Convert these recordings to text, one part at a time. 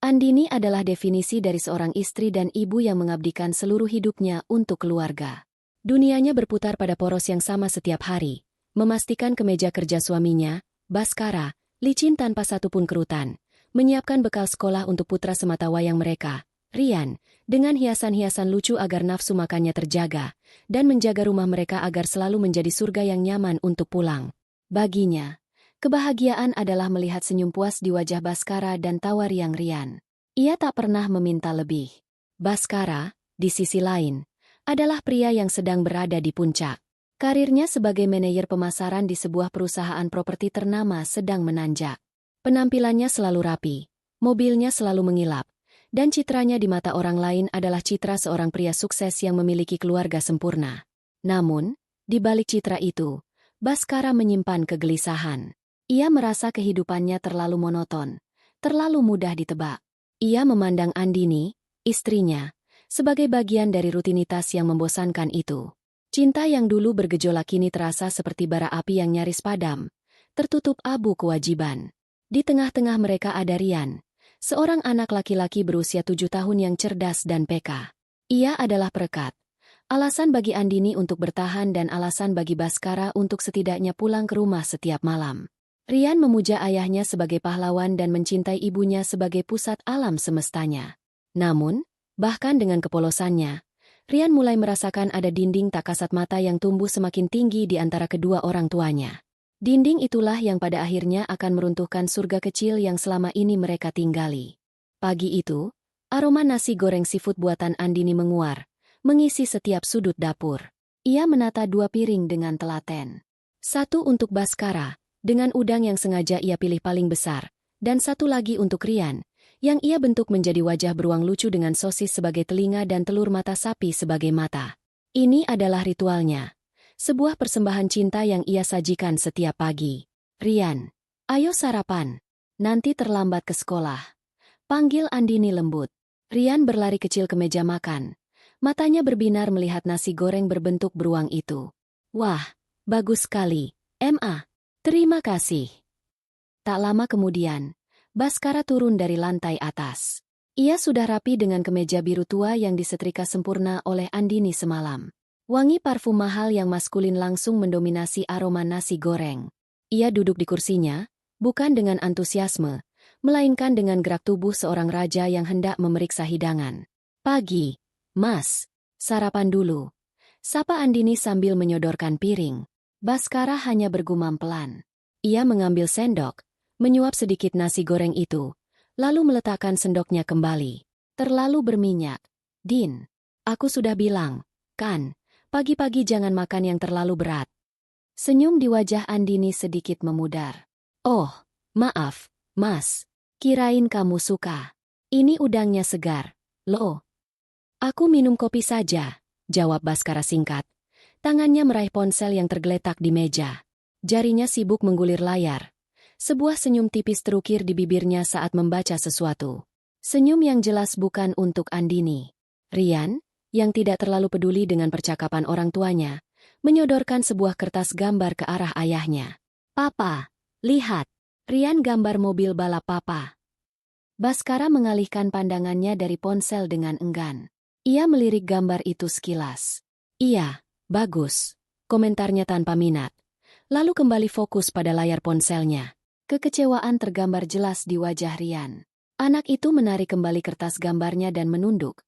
Andini adalah definisi dari seorang istri dan ibu yang mengabdikan seluruh hidupnya untuk keluarga. Dunianya berputar pada poros yang sama setiap hari, memastikan kemeja kerja suaminya, Baskara, licin tanpa satupun kerutan, menyiapkan bekal sekolah untuk putra sematawayang mereka, Rian, dengan hiasan-hiasan lucu agar nafsu makannya terjaga, dan menjaga rumah mereka agar selalu menjadi surga yang nyaman untuk pulang. Baginya, kebahagiaan adalah melihat senyum puas di wajah Baskara dan tawa riang Rian. Ia tak pernah meminta lebih. Baskara, di sisi lain, adalah pria yang sedang berada di puncak. Karirnya sebagai manajer pemasaran di sebuah perusahaan properti ternama sedang menanjak. Penampilannya selalu rapi, mobilnya selalu mengilap, dan citranya di mata orang lain adalah citra seorang pria sukses yang memiliki keluarga sempurna. Namun, di balik citra itu, Baskara menyimpan kegelisahan. Ia merasa kehidupannya terlalu monoton, terlalu mudah ditebak. Ia memandang Andini, istrinya, sebagai bagian dari rutinitas yang membosankan itu. Cinta yang dulu bergejolak kini terasa seperti bara api yang nyaris padam, tertutup abu kewajiban. Di tengah-tengah mereka ada Rian, seorang anak laki-laki berusia 7 tahun yang cerdas dan peka. Ia adalah perekat, alasan bagi Andini untuk bertahan dan alasan bagi Baskara untuk setidaknya pulang ke rumah setiap malam. Rian memuja ayahnya sebagai pahlawan dan mencintai ibunya sebagai pusat alam semestanya. Namun, bahkan dengan kepolosannya, Rian mulai merasakan ada dinding tak kasat mata yang tumbuh semakin tinggi di antara kedua orang tuanya. Dinding itulah yang pada akhirnya akan meruntuhkan surga kecil yang selama ini mereka tinggali. Pagi itu, aroma nasi goreng seafood buatan Andini menguar, mengisi setiap sudut dapur. Ia menata 2 piring dengan telaten. Satu untuk Baskara, dengan udang yang sengaja ia pilih paling besar, dan satu lagi untuk Rian, yang ia bentuk menjadi wajah beruang lucu dengan sosis sebagai telinga dan telur mata sapi sebagai mata. Ini adalah ritualnya, sebuah persembahan cinta yang ia sajikan setiap pagi. Rian, ayo sarapan, nanti terlambat ke sekolah, panggil Andini lembut. Rian berlari kecil ke meja makan, matanya berbinar melihat nasi goreng berbentuk beruang itu. Wah, bagus sekali, Ma. Terima kasih. Tak lama kemudian, Baskara turun dari lantai atas. Ia sudah rapi dengan kemeja biru tua yang disetrika sempurna oleh Andini semalam. Wangi parfum mahal yang maskulin langsung mendominasi aroma nasi goreng. Ia duduk di kursinya, bukan dengan antusiasme, melainkan dengan gerak tubuh seorang raja yang hendak memeriksa hidangan. Pagi, Mas. Sarapan dulu. Sapa Andini sambil menyodorkan piring. Baskara hanya bergumam pelan. Ia mengambil sendok, menyuap sedikit nasi goreng itu, lalu meletakkan sendoknya kembali. Terlalu berminyak. Din, aku sudah bilang, kan, pagi-pagi jangan makan yang terlalu berat. Senyum di wajah Andini sedikit memudar. Oh, maaf, Mas. Kirain kamu suka. Ini udangnya segar. Loh. Aku minum kopi saja, jawab Baskara singkat. Tangannya meraih ponsel yang tergeletak di meja. Jarinya sibuk menggulir layar. Sebuah senyum tipis terukir di bibirnya saat membaca sesuatu. Senyum yang jelas bukan untuk Andini. Rian, yang tidak terlalu peduli dengan percakapan orang tuanya, menyodorkan sebuah kertas gambar ke arah ayahnya. Papa, lihat. Rian gambar mobil balap papa. Baskara mengalihkan pandangannya dari ponsel dengan enggan. Ia melirik gambar itu sekilas. Iya. Bagus, komentarnya tanpa minat. Lalu kembali fokus pada layar ponselnya. Kekecewaan tergambar jelas di wajah Rian. Anak itu menarik kembali kertas gambarnya dan menunduk,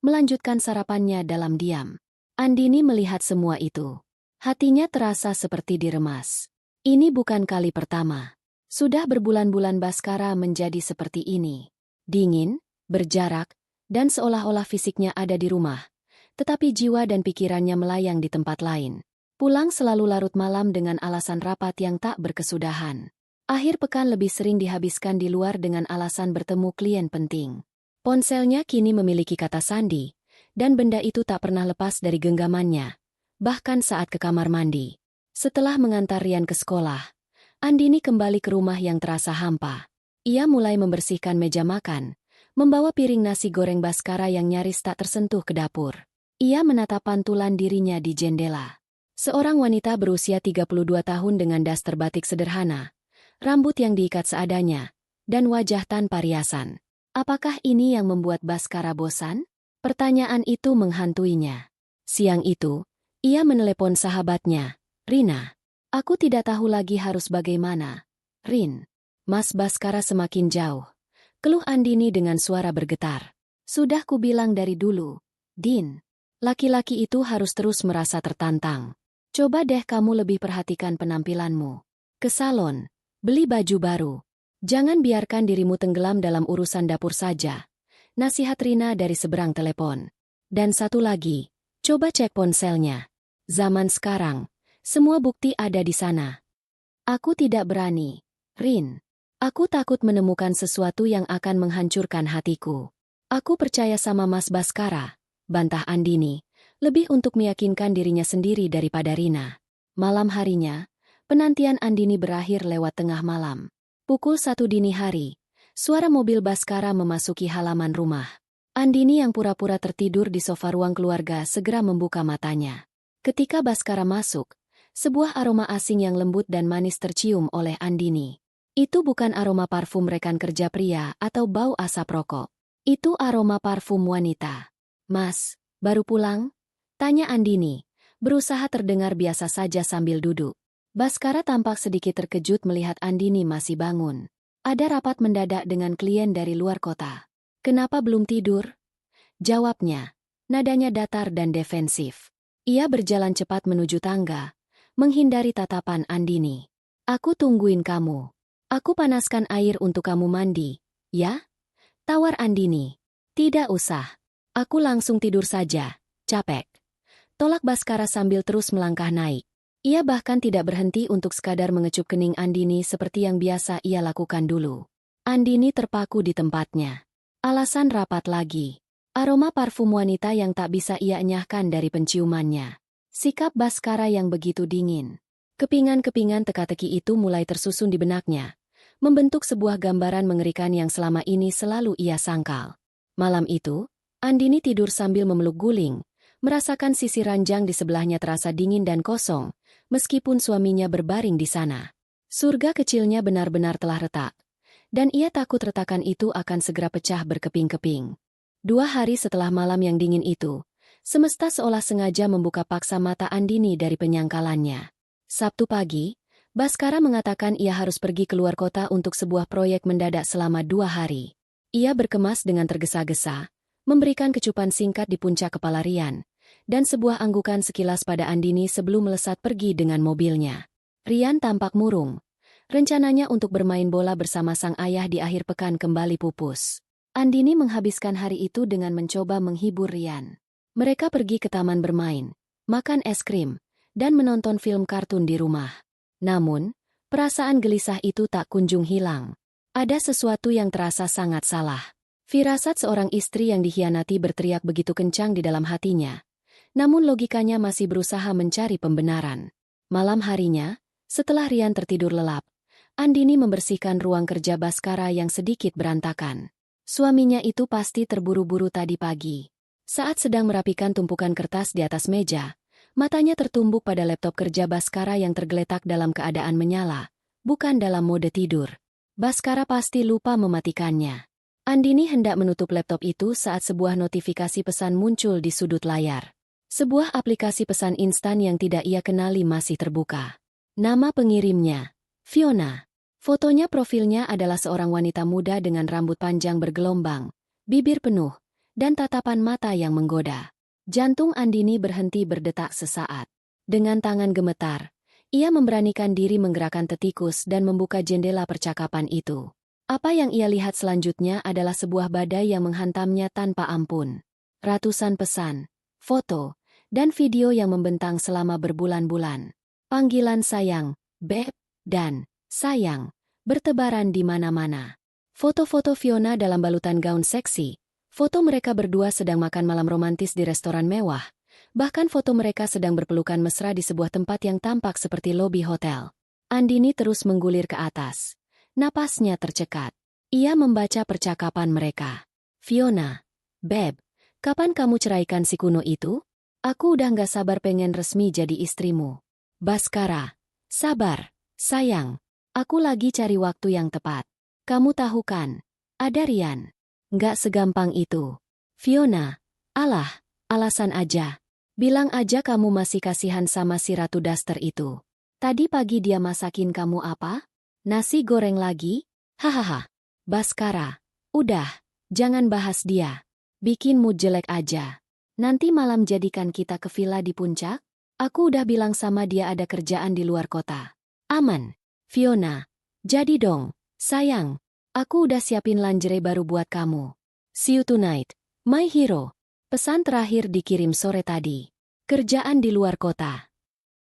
melanjutkan sarapannya dalam diam. Andini melihat semua itu. Hatinya terasa seperti diremas. Ini bukan kali pertama. Sudah berbulan-bulan Baskara menjadi seperti ini. Dingin, berjarak, dan seolah-olah fisiknya ada di rumah. Tetapi jiwa dan pikirannya melayang di tempat lain. Pulang selalu larut malam dengan alasan rapat yang tak berkesudahan. Akhir pekan lebih sering dihabiskan di luar dengan alasan bertemu klien penting. Ponselnya kini memiliki kata sandi, dan benda itu tak pernah lepas dari genggamannya, bahkan saat ke kamar mandi. Setelah mengantar Rian ke sekolah, Andini kembali ke rumah yang terasa hampa. Ia mulai membersihkan meja makan, membawa piring nasi goreng Baskara yang nyaris tak tersentuh ke dapur. Ia menatap pantulan dirinya di jendela. Seorang wanita berusia 32 tahun dengan daster batik sederhana, rambut yang diikat seadanya, dan wajah tanpa riasan. Apakah ini yang membuat Baskara bosan? Pertanyaan itu menghantuinya. Siang itu, ia menelepon sahabatnya, Rina. Aku tidak tahu lagi harus bagaimana. Rin. Mas Baskara semakin jauh. Keluh Andini dengan suara bergetar. Sudah kubilang dari dulu, Din. Laki-laki itu harus terus merasa tertantang. Coba deh kamu lebih perhatikan penampilanmu. Ke salon, beli baju baru. Jangan biarkan dirimu tenggelam dalam urusan dapur saja. Nasihat Rina dari seberang telepon. Dan satu lagi, coba cek ponselnya. Zaman sekarang, semua bukti ada di sana. Aku tidak berani, Rin. Aku takut menemukan sesuatu yang akan menghancurkan hatiku. Aku percaya sama Mas Baskara, bantah Andini, lebih untuk meyakinkan dirinya sendiri daripada Rina. Malam harinya, penantian Andini berakhir lewat tengah malam. Pukul 1 dini hari, suara mobil Baskara memasuki halaman rumah. Andini yang pura-pura tertidur di sofa ruang keluarga segera membuka matanya. Ketika Baskara masuk, sebuah aroma asing yang lembut dan manis tercium oleh Andini. Itu bukan aroma parfum rekan kerja pria atau bau asap rokok. Itu aroma parfum wanita. Mas, baru pulang? Tanya Andini, berusaha terdengar biasa saja sambil duduk. Baskara tampak sedikit terkejut melihat Andini masih bangun. Ada rapat mendadak dengan klien dari luar kota. Kenapa belum tidur? Jawabnya, nadanya datar dan defensif. Ia berjalan cepat menuju tangga, menghindari tatapan Andini. Aku tungguin kamu. Aku panaskan air untuk kamu mandi, ya? Tawar Andini. Tidak usah. Aku langsung tidur saja, capek. Tolak Baskara sambil terus melangkah naik. Ia bahkan tidak berhenti untuk sekadar mengecup kening Andini seperti yang biasa ia lakukan dulu. Andini terpaku di tempatnya. Alasan rapat lagi. Aroma parfum wanita yang tak bisa ia enyahkan dari penciumannya. Sikap Baskara yang begitu dingin. Kepingan-kepingan teka-teki itu mulai tersusun di benaknya, membentuk sebuah gambaran mengerikan yang selama ini selalu ia sangkal. Malam itu, Andini tidur sambil memeluk guling, merasakan sisi ranjang di sebelahnya terasa dingin dan kosong, meskipun suaminya berbaring di sana. Surga kecilnya benar-benar telah retak, dan ia takut retakan itu akan segera pecah berkeping-keping. 2 hari setelah malam yang dingin itu, semesta seolah sengaja membuka paksa mata Andini dari penyangkalannya. Sabtu pagi, Baskara mengatakan ia harus pergi keluar kota untuk sebuah proyek mendadak selama 2 hari. Ia berkemas dengan tergesa-gesa, memberikan kecupan singkat di puncak kepala Rian, dan sebuah anggukan sekilas pada Andini sebelum melesat pergi dengan mobilnya. Rian tampak murung. Rencananya untuk bermain bola bersama sang ayah di akhir pekan kembali pupus. Andini menghabiskan hari itu dengan mencoba menghibur Rian. Mereka pergi ke taman bermain, makan es krim, dan menonton film kartun di rumah. Namun, perasaan gelisah itu tak kunjung hilang. Ada sesuatu yang terasa sangat salah. Firasat seorang istri yang dikhianati berteriak begitu kencang di dalam hatinya. Namun logikanya masih berusaha mencari pembenaran. Malam harinya, setelah Rian tertidur lelap, Andini membersihkan ruang kerja Baskara yang sedikit berantakan. Suaminya itu pasti terburu-buru tadi pagi. Saat sedang merapikan tumpukan kertas di atas meja, matanya tertumbuk pada laptop kerja Baskara yang tergeletak dalam keadaan menyala, bukan dalam mode tidur. Baskara pasti lupa mematikannya. Andini hendak menutup laptop itu saat sebuah notifikasi pesan muncul di sudut layar. Sebuah aplikasi pesan instan yang tidak ia kenali masih terbuka. Nama pengirimnya, Fiona. Fotonya profilnya adalah seorang wanita muda dengan rambut panjang bergelombang, bibir penuh, dan tatapan mata yang menggoda. Jantung Andini berhenti berdetak sesaat. Dengan tangan gemetar, ia memberanikan diri menggerakkan tetikus dan membuka jendela percakapan itu. Apa yang ia lihat selanjutnya adalah sebuah badai yang menghantamnya tanpa ampun. Ratusan pesan, foto, dan video yang membentang selama berbulan-bulan. Panggilan sayang, beb, dan sayang, bertebaran di mana-mana. Foto-foto Fiona dalam balutan gaun seksi, foto mereka berdua sedang makan malam romantis di restoran mewah, bahkan foto mereka sedang berpelukan mesra di sebuah tempat yang tampak seperti lobi hotel. Andini terus menggulir ke atas. Napasnya tercekat. Ia membaca percakapan mereka. Fiona, beb, kapan kamu ceraikan si kuno itu? Aku udah gak sabar pengen resmi jadi istrimu. Baskara, sabar, sayang. Aku lagi cari waktu yang tepat. Kamu tahu kan, ada Rian. Nggak segampang itu. Fiona, alah, alasan aja. Bilang aja kamu masih kasihan sama si Ratu Daster itu. Tadi pagi dia masakin kamu apa? Nasi goreng lagi? Hahaha. Baskara, udah, jangan bahas dia. Bikin mood jelek aja. Nanti malam jadikan kita ke villa di puncak? Aku udah bilang sama dia ada kerjaan di luar kota. Aman. Fiona, jadi dong, sayang. Aku udah siapin lingerie baru buat kamu. See you tonight, my hero. Pesan terakhir dikirim sore tadi. Kerjaan di luar kota.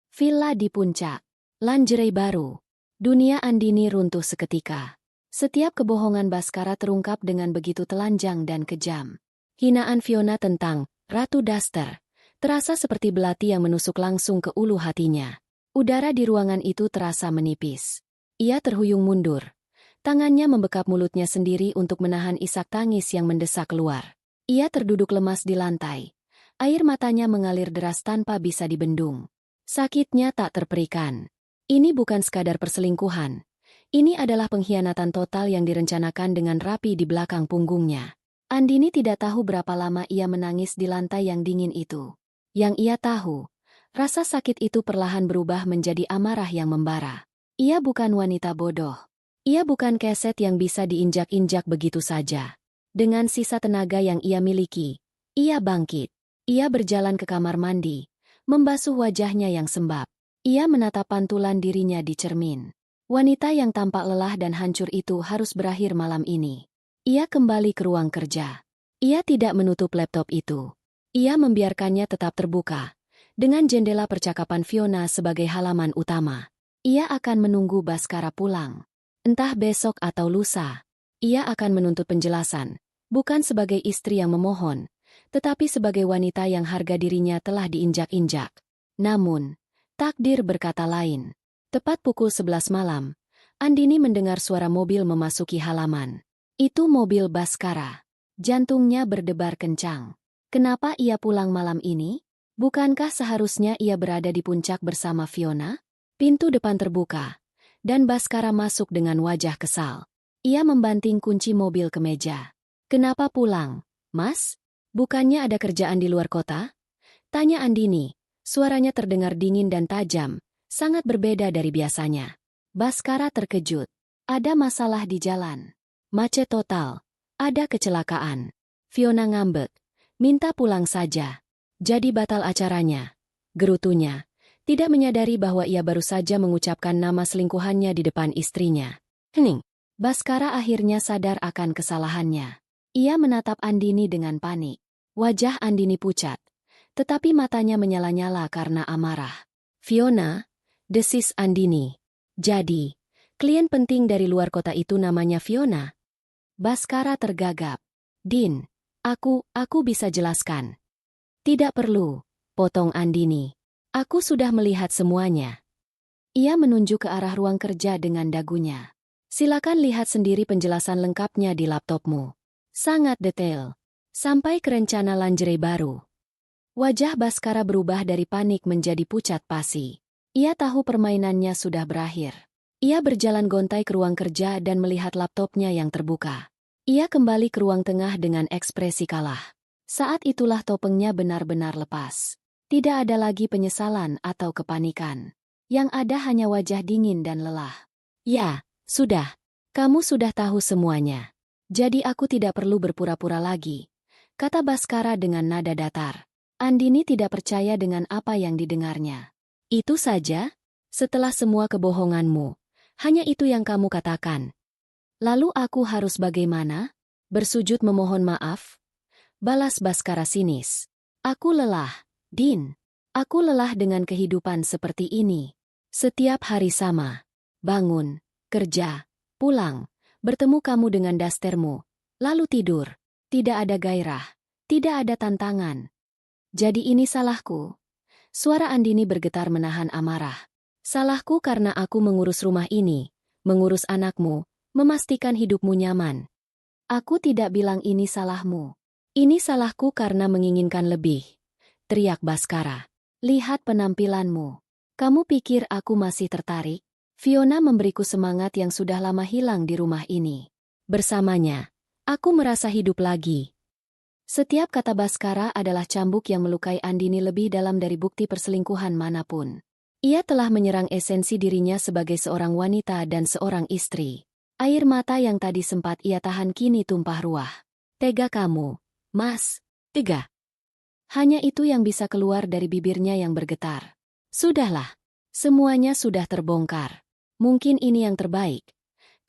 Villa di puncak. Lingerie baru. Dunia Andini runtuh seketika. Setiap kebohongan Baskara terungkap dengan begitu telanjang dan kejam. Hinaan Fiona tentang Ratu Daster terasa seperti belati yang menusuk langsung ke ulu hatinya. Udara di ruangan itu terasa menipis. Ia terhuyung mundur. Tangannya membekap mulutnya sendiri untuk menahan isak tangis yang mendesak keluar. Ia terduduk lemas di lantai. Air matanya mengalir deras tanpa bisa dibendung. Sakitnya tak terperikan. Ini bukan sekadar perselingkuhan. Ini adalah pengkhianatan total yang direncanakan dengan rapi di belakang punggungnya. Andini tidak tahu berapa lama ia menangis di lantai yang dingin itu. Yang ia tahu, rasa sakit itu perlahan berubah menjadi amarah yang membara. Ia bukan wanita bodoh. Ia bukan keset yang bisa diinjak-injak begitu saja. Dengan sisa tenaga yang ia miliki, ia bangkit. Ia berjalan ke kamar mandi, membasuh wajahnya yang sembab. Ia menatap pantulan dirinya di cermin. Wanita yang tampak lelah dan hancur itu harus berakhir malam ini. Ia kembali ke ruang kerja. Ia tidak menutup laptop itu. Ia membiarkannya tetap terbuka, dengan jendela percakapan Fiona sebagai halaman utama. Ia akan menunggu Baskara pulang. Entah besok atau lusa. Ia akan menuntut penjelasan, bukan sebagai istri yang memohon, tetapi sebagai wanita yang harga dirinya telah diinjak-injak. Namun, takdir berkata lain. Tepat pukul 11 malam, Andini mendengar suara mobil memasuki halaman. Itu mobil Baskara. Jantungnya berdebar kencang. Kenapa ia pulang malam ini? Bukankah seharusnya ia berada di puncak bersama Fiona? Pintu depan terbuka, dan Baskara masuk dengan wajah kesal. Ia membanting kunci mobil ke meja. Kenapa pulang, Mas? Bukannya ada kerjaan di luar kota? Tanya Andini. Suaranya terdengar dingin dan tajam, sangat berbeda dari biasanya. Baskara terkejut. Ada masalah di jalan. Macet total. Ada kecelakaan. Fiona ngambek. Minta pulang saja. Jadi batal acaranya. Gerutunya. Tidak menyadari bahwa ia baru saja mengucapkan nama selingkuhannya di depan istrinya. Hening. Baskara akhirnya sadar akan kesalahannya. Ia menatap Andini dengan panik. Wajah Andini pucat. Tetapi matanya menyala-nyala karena amarah. Fiona, desis Andini. Jadi, klien penting dari luar kota itu namanya Fiona. Baskara tergagap. Din, aku bisa jelaskan. Tidak perlu, potong Andini. Aku sudah melihat semuanya. Ia menunjuk ke arah ruang kerja dengan dagunya. Silakan lihat sendiri penjelasan lengkapnya di laptopmu. Sangat detail. Sampai ke rencana lingerie baru. Wajah Baskara berubah dari panik menjadi pucat pasi. Ia tahu permainannya sudah berakhir. Ia berjalan gontai ke ruang kerja dan melihat laptopnya yang terbuka. Ia kembali ke ruang tengah dengan ekspresi kalah. Saat itulah topengnya benar-benar lepas. Tidak ada lagi penyesalan atau kepanikan. Yang ada hanya wajah dingin dan lelah. Ya, sudah. Kamu sudah tahu semuanya. Jadi aku tidak perlu berpura-pura lagi, kata Baskara dengan nada datar. Andini tidak percaya dengan apa yang didengarnya. Itu saja? Setelah semua kebohonganmu, hanya itu yang kamu katakan. Lalu aku harus bagaimana? Bersujud memohon maaf? Balas Baskara sinis. Aku lelah, Din. Aku lelah dengan kehidupan seperti ini. Setiap hari sama. Bangun, kerja, pulang, bertemu kamu dengan dastermu, lalu tidur. Tidak ada gairah, tidak ada tantangan. Jadi ini salahku. Suara Andini bergetar menahan amarah. Salahku karena aku mengurus rumah ini, mengurus anakmu, memastikan hidupmu nyaman. Aku tidak bilang ini salahmu. Ini salahku karena menginginkan lebih. Teriak Baskara. Lihat penampilanmu. Kamu pikir aku masih tertarik? Fiona memberiku semangat yang sudah lama hilang di rumah ini. Bersamanya, Aku merasa hidup lagi. Setiap kata Baskara adalah cambuk yang melukai Andini lebih dalam dari bukti perselingkuhan manapun. Ia telah menyerang esensi dirinya sebagai seorang wanita dan seorang istri. Air mata yang tadi sempat ia tahan kini tumpah ruah. Tega kamu, Mas. Tega. Hanya itu yang bisa keluar dari bibirnya yang bergetar. Sudahlah. Semuanya sudah terbongkar. Mungkin ini yang terbaik,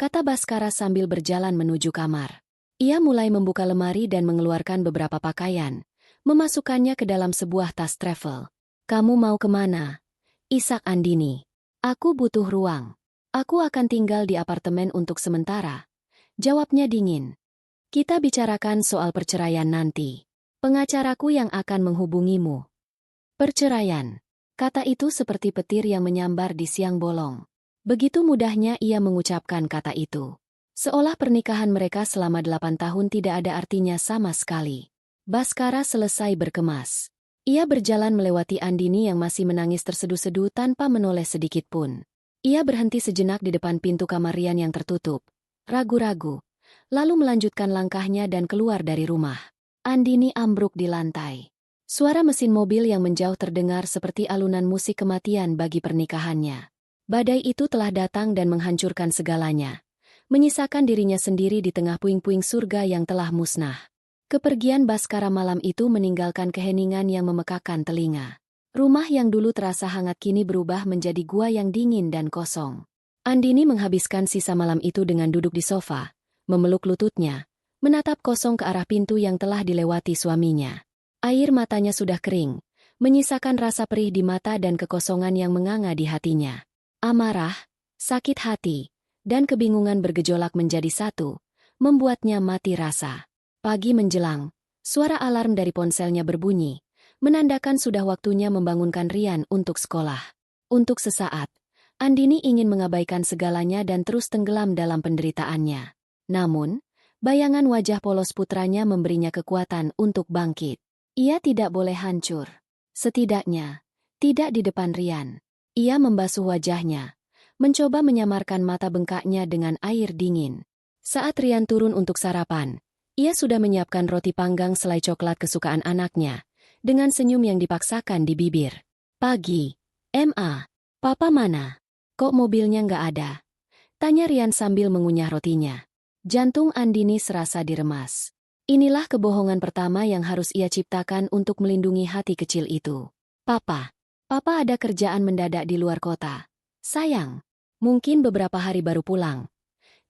kata Baskara sambil berjalan menuju kamar. Ia mulai membuka lemari dan mengeluarkan beberapa pakaian, memasukkannya ke dalam sebuah tas travel. Kamu mau kemana? Isak Andini. Aku butuh ruang. Aku akan tinggal di apartemen untuk sementara. Jawabnya dingin. Kita bicarakan soal perceraian nanti. Pengacaraku yang akan menghubungimu. Perceraian. Kata itu seperti petir yang menyambar di siang bolong. Begitu mudahnya ia mengucapkan kata itu. Seolah pernikahan mereka selama 8 tahun tidak ada artinya sama sekali. Baskara selesai berkemas. Ia berjalan melewati Andini yang masih menangis terseduh-seduh tanpa menoleh sedikit pun. Ia berhenti sejenak di depan pintu kamar Rian yang tertutup. Ragu-ragu. Lalu melanjutkan langkahnya dan keluar dari rumah. Andini ambruk di lantai. Suara mesin mobil yang menjauh terdengar seperti alunan musik kematian bagi pernikahannya. Badai itu telah datang dan menghancurkan segalanya, menyisakan dirinya sendiri di tengah puing-puing surga yang telah musnah. Kepergian Baskara malam itu meninggalkan keheningan yang memekakan telinga. Rumah yang dulu terasa hangat kini berubah menjadi gua yang dingin dan kosong. Andini menghabiskan sisa malam itu dengan duduk di sofa, memeluk lututnya, menatap kosong ke arah pintu yang telah dilewati suaminya. Air matanya sudah kering, menyisakan rasa perih di mata dan kekosongan yang menganga di hatinya. Amarah, sakit hati, dan kebingungan bergejolak menjadi satu, membuatnya mati rasa. Pagi menjelang, suara alarm dari ponselnya berbunyi, menandakan sudah waktunya membangunkan Rian untuk sekolah. Untuk sesaat, Andini ingin mengabaikan segalanya dan terus tenggelam dalam penderitaannya. Namun, bayangan wajah polos putranya memberinya kekuatan untuk bangkit. Ia tidak boleh hancur. Setidaknya, tidak di depan Rian. Ia membasuh wajahnya, mencoba menyamarkan mata bengkaknya dengan air dingin. Saat Rian turun untuk sarapan, ia sudah menyiapkan roti panggang selai coklat kesukaan anaknya, dengan senyum yang dipaksakan di bibir. Pagi. Ma, Papa mana? Kok mobilnya nggak ada? Tanya Rian sambil mengunyah rotinya. Jantung Andini serasa diremas. Inilah kebohongan pertama yang harus ia ciptakan untuk melindungi hati kecil itu. Papa ada kerjaan mendadak di luar kota. Sayang, mungkin beberapa hari baru pulang.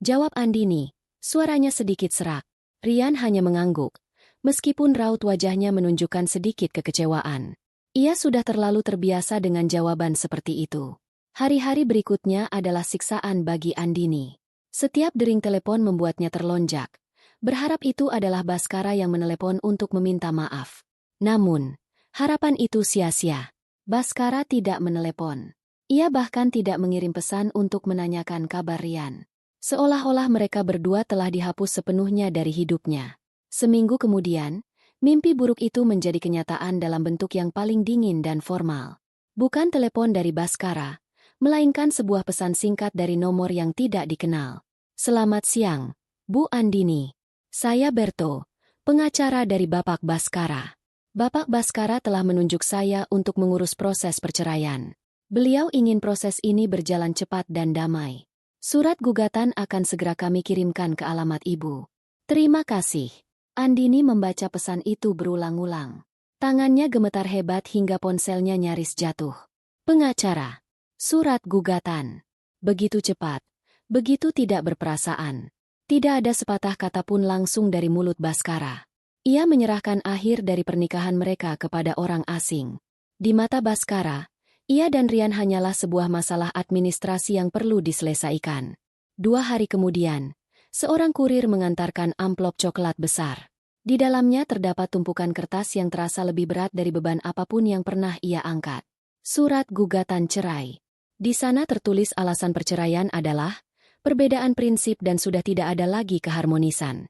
Jawab Andini, suaranya sedikit serak. Rian hanya mengangguk, meskipun raut wajahnya menunjukkan sedikit kekecewaan. Ia sudah terlalu terbiasa dengan jawaban seperti itu. Hari-hari berikutnya adalah siksaan bagi Andini. Setiap dering telepon membuatnya terlonjak. Berharap itu adalah Baskara yang menelepon untuk meminta maaf. Namun, harapan itu sia-sia. Baskara tidak menelepon. Ia bahkan tidak mengirim pesan untuk menanyakan kabar Rian. Seolah-olah mereka berdua telah dihapus sepenuhnya dari hidupnya. Seminggu kemudian, mimpi buruk itu menjadi kenyataan dalam bentuk yang paling dingin dan formal. Bukan telepon dari Baskara, melainkan sebuah pesan singkat dari nomor yang tidak dikenal. Selamat siang, Bu Andini. Saya Berto, pengacara dari Bapak Baskara. Bapak Baskara telah menunjuk saya untuk mengurus proses perceraian. Beliau ingin proses ini berjalan cepat dan damai. Surat gugatan akan segera kami kirimkan ke alamat Ibu. Terima kasih. Andini membaca pesan itu berulang-ulang. Tangannya gemetar hebat hingga ponselnya nyaris jatuh. Pengacara. Surat gugatan. Begitu cepat, begitu tidak berperasaan. Tidak ada sepatah kata pun langsung dari mulut Baskara. Ia menyerahkan akhir dari pernikahan mereka kepada orang asing. Di mata Baskara, ia dan Rian hanyalah sebuah masalah administrasi yang perlu diselesaikan. 2 hari kemudian, seorang kurir mengantarkan amplop coklat besar. Di dalamnya terdapat tumpukan kertas yang terasa lebih berat dari beban apapun yang pernah ia angkat. Surat gugatan cerai. Di sana tertulis alasan perceraian adalah perbedaan prinsip dan sudah tidak ada lagi keharmonisan.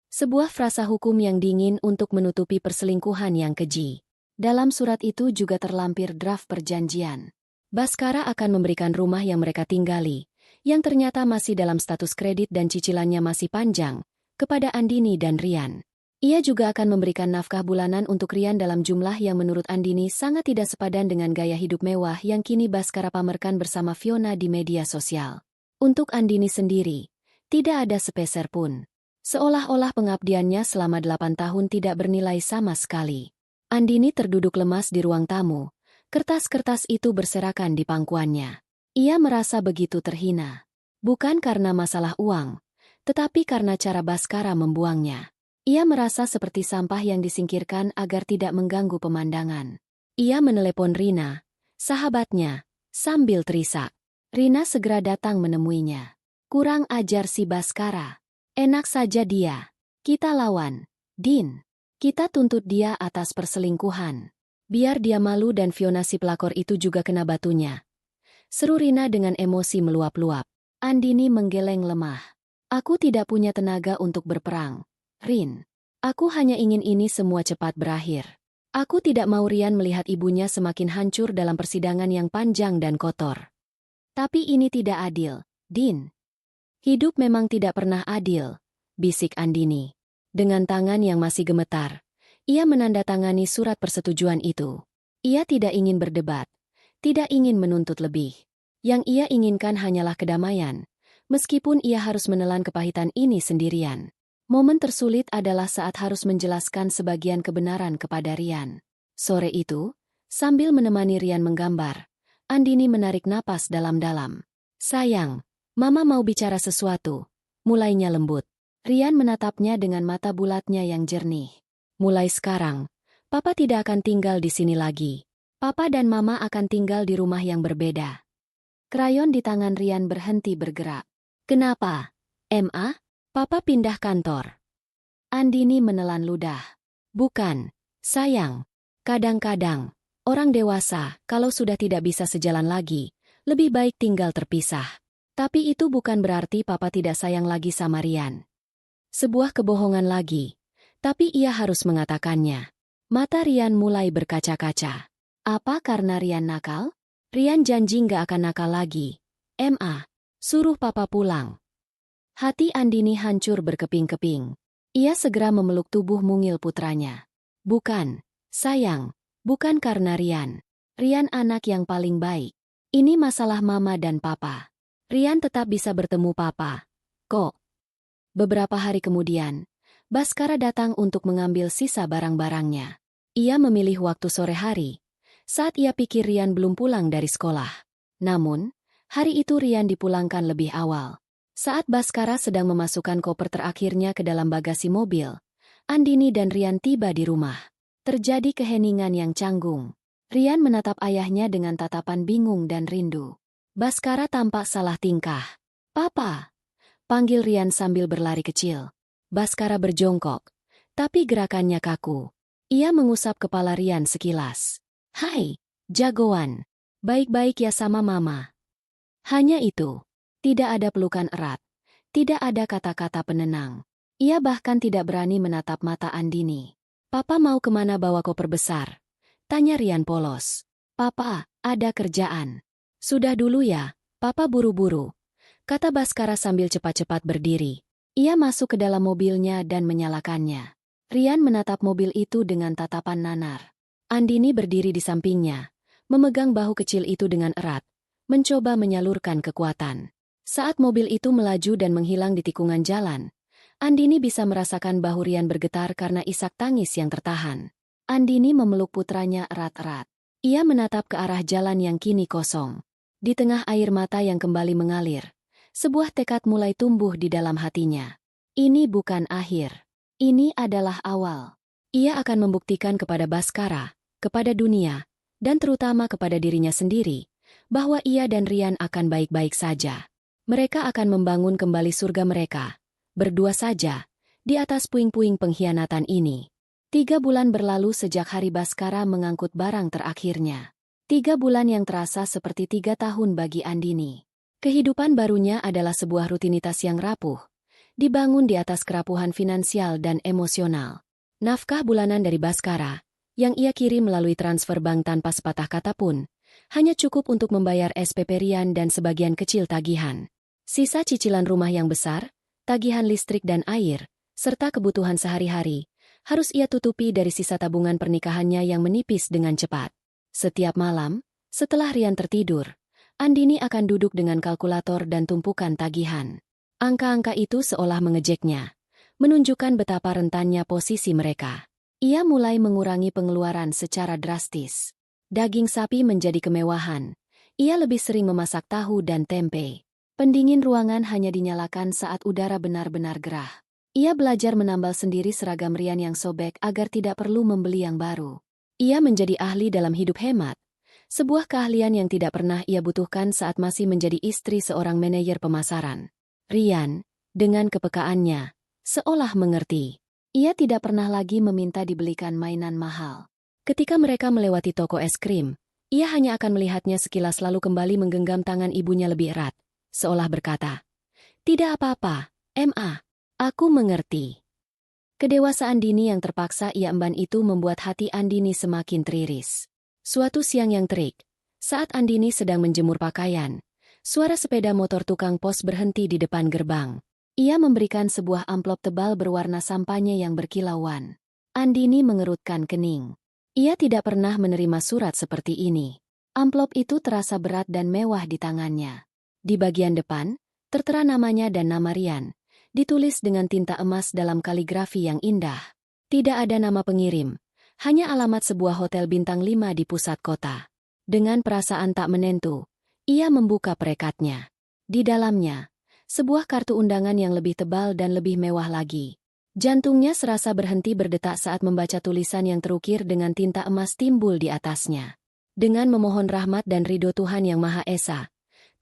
Sebuah frasa hukum yang dingin untuk menutupi perselingkuhan yang keji. Dalam surat itu juga terlampir draft perjanjian. Baskara akan memberikan rumah yang mereka tinggali, yang ternyata masih dalam status kredit dan cicilannya masih panjang, kepada Andini dan Rian. Ia juga akan memberikan nafkah bulanan untuk Rian dalam jumlah yang menurut Andini sangat tidak sepadan dengan gaya hidup mewah yang kini Baskara pamerkan bersama Fiona di media sosial. Untuk Andini sendiri, tidak ada sepeser pun. Seolah-olah pengabdiannya selama 8 tahun tidak bernilai sama sekali. Andini terduduk lemas di ruang tamu. Kertas-kertas itu berserakan di pangkuannya. Ia merasa begitu terhina. Bukan karena masalah uang, tetapi karena cara Baskara membuangnya. Ia merasa seperti sampah yang disingkirkan agar tidak mengganggu pemandangan. Ia menelepon Rina, sahabatnya, sambil terisak. Rina segera datang menemuinya. Kurang ajar si Baskara. Enak saja dia. Kita lawan. Din. Kita tuntut dia atas perselingkuhan. Biar dia malu dan Fiona si pelakor itu juga kena batunya. Seru Rina dengan emosi meluap-luap. Andini menggeleng lemah. Aku tidak punya tenaga untuk berperang. Rin, aku hanya ingin ini semua cepat berakhir. Aku tidak mau Rian melihat ibunya semakin hancur dalam persidangan yang panjang dan kotor. Tapi ini tidak adil, Din. Hidup memang tidak pernah adil, bisik Andini. Dengan tangan yang masih gemetar, ia menandatangani surat persetujuan itu. Ia tidak ingin berdebat, tidak ingin menuntut lebih. Yang ia inginkan hanyalah kedamaian, meskipun ia harus menelan kepahitan ini sendirian. Momen tersulit adalah saat harus menjelaskan sebagian kebenaran kepada Rian. Sore itu, sambil menemani Rian menggambar, Andini menarik napas dalam-dalam. Sayang, Mama mau bicara sesuatu. Mulainya lembut. Rian menatapnya dengan mata bulatnya yang jernih. Mulai sekarang, Papa tidak akan tinggal di sini lagi. Papa dan Mama akan tinggal di rumah yang berbeda. Krayon di tangan Rian berhenti bergerak. Kenapa? Ma? Papa pindah kantor. Andini menelan ludah. Bukan, sayang. Kadang-kadang, orang dewasa, kalau sudah tidak bisa sejalan lagi, lebih baik tinggal terpisah. Tapi itu bukan berarti Papa tidak sayang lagi sama Rian. Sebuah kebohongan lagi, tapi ia harus mengatakannya. Mata Rian mulai berkaca-kaca. Apa karena Rian nakal? Rian janji nggak akan nakal lagi. Ma, suruh Papa pulang. Hati Andini hancur berkeping-keping. Ia segera memeluk tubuh mungil putranya. Bukan, sayang, bukan karena Rian. Rian anak yang paling baik. Ini masalah Mama dan Papa. Rian tetap bisa bertemu Papa. Kok? Beberapa hari kemudian, Baskara datang untuk mengambil sisa barang-barangnya. Ia memilih waktu sore hari, saat ia pikir Rian belum pulang dari sekolah. Namun, hari itu Rian dipulangkan lebih awal. Saat Baskara sedang memasukkan koper terakhirnya ke dalam bagasi mobil, Andini dan Rian tiba di rumah. Terjadi keheningan yang canggung. Rian menatap ayahnya dengan tatapan bingung dan rindu. Baskara tampak salah tingkah. Papa! Panggil Rian sambil berlari kecil. Baskara berjongkok, tapi gerakannya kaku. Ia mengusap kepala Rian sekilas. Hai, jagoan. Baik-baik ya sama Mama. Hanya itu. Tidak ada pelukan erat. Tidak ada kata-kata penenang. Ia bahkan tidak berani menatap mata Andini. Papa mau kemana bawa koper besar? Tanya Rian polos. Papa, ada kerjaan. Sudah dulu ya, Papa buru-buru. Kata Baskara sambil cepat-cepat berdiri. Ia masuk ke dalam mobilnya dan menyalakannya. Rian menatap mobil itu dengan tatapan nanar. Andini berdiri di sampingnya, memegang bahu kecil itu dengan erat, mencoba menyalurkan kekuatan. Saat mobil itu melaju dan menghilang di tikungan jalan, Andini bisa merasakan bahu Rian bergetar karena isak tangis yang tertahan. Andini memeluk putranya erat-erat. Ia menatap ke arah jalan yang kini kosong. Di tengah air mata yang kembali mengalir, sebuah tekad mulai tumbuh di dalam hatinya. Ini bukan akhir. Ini adalah awal. Ia akan membuktikan kepada Baskara, kepada dunia, dan terutama kepada dirinya sendiri, bahwa ia dan Rian akan baik-baik saja. Mereka akan membangun kembali surga mereka, berdua saja, di atas puing-puing pengkhianatan ini. 3 bulan berlalu sejak hari Baskara mengangkut barang terakhirnya. 3 bulan yang terasa seperti 3 tahun bagi Andini. Kehidupan barunya adalah sebuah rutinitas yang rapuh, dibangun di atas kerapuhan finansial dan emosional. Nafkah bulanan dari Baskara, yang ia kirim melalui transfer bank tanpa sepatah kata pun, hanya cukup untuk membayar SPP Rian dan sebagian kecil tagihan. Sisa cicilan rumah yang besar, tagihan listrik dan air, serta kebutuhan sehari-hari, harus ia tutupi dari sisa tabungan pernikahannya yang menipis dengan cepat. Setiap malam, setelah Rian tertidur, Andini akan duduk dengan kalkulator dan tumpukan tagihan. Angka-angka itu seolah mengejeknya, menunjukkan betapa rentannya posisi mereka. Ia mulai mengurangi pengeluaran secara drastis. Daging sapi menjadi kemewahan. Ia lebih sering memasak tahu dan tempe. Pendingin ruangan hanya dinyalakan saat udara benar-benar gerah. Ia belajar menambal sendiri seragam Rian yang sobek agar tidak perlu membeli yang baru. Ia menjadi ahli dalam hidup hemat. Sebuah keahlian yang tidak pernah ia butuhkan saat masih menjadi istri seorang manajer pemasaran. Rian, dengan kepekaannya, seolah mengerti. Ia tidak pernah lagi meminta dibelikan mainan mahal. Ketika mereka melewati toko es krim, ia hanya akan melihatnya sekilas lalu kembali menggenggam tangan ibunya lebih erat, seolah berkata, "Tidak apa-apa, Ma. Aku mengerti." Kedewasaan dini yang terpaksa ia emban itu membuat hati Andini semakin teriris. Suatu siang yang terik, saat Andini sedang menjemur pakaian, suara sepeda motor tukang pos berhenti di depan gerbang. Ia memberikan sebuah amplop tebal berwarna sampanye yang berkilauan. Andini mengerutkan kening. Ia tidak pernah menerima surat seperti ini. Amplop itu terasa berat dan mewah di tangannya. Di bagian depan, tertera namanya dan nama Rian, ditulis dengan tinta emas dalam kaligrafi yang indah. Tidak ada nama pengirim. Hanya alamat sebuah hotel bintang 5 di pusat kota. Dengan perasaan tak menentu, ia membuka perekatnya. Di dalamnya, sebuah kartu undangan yang lebih tebal dan lebih mewah lagi. Jantungnya serasa berhenti berdetak saat membaca tulisan yang terukir dengan tinta emas timbul di atasnya. Dengan memohon rahmat dan ridho Tuhan Yang Maha Esa,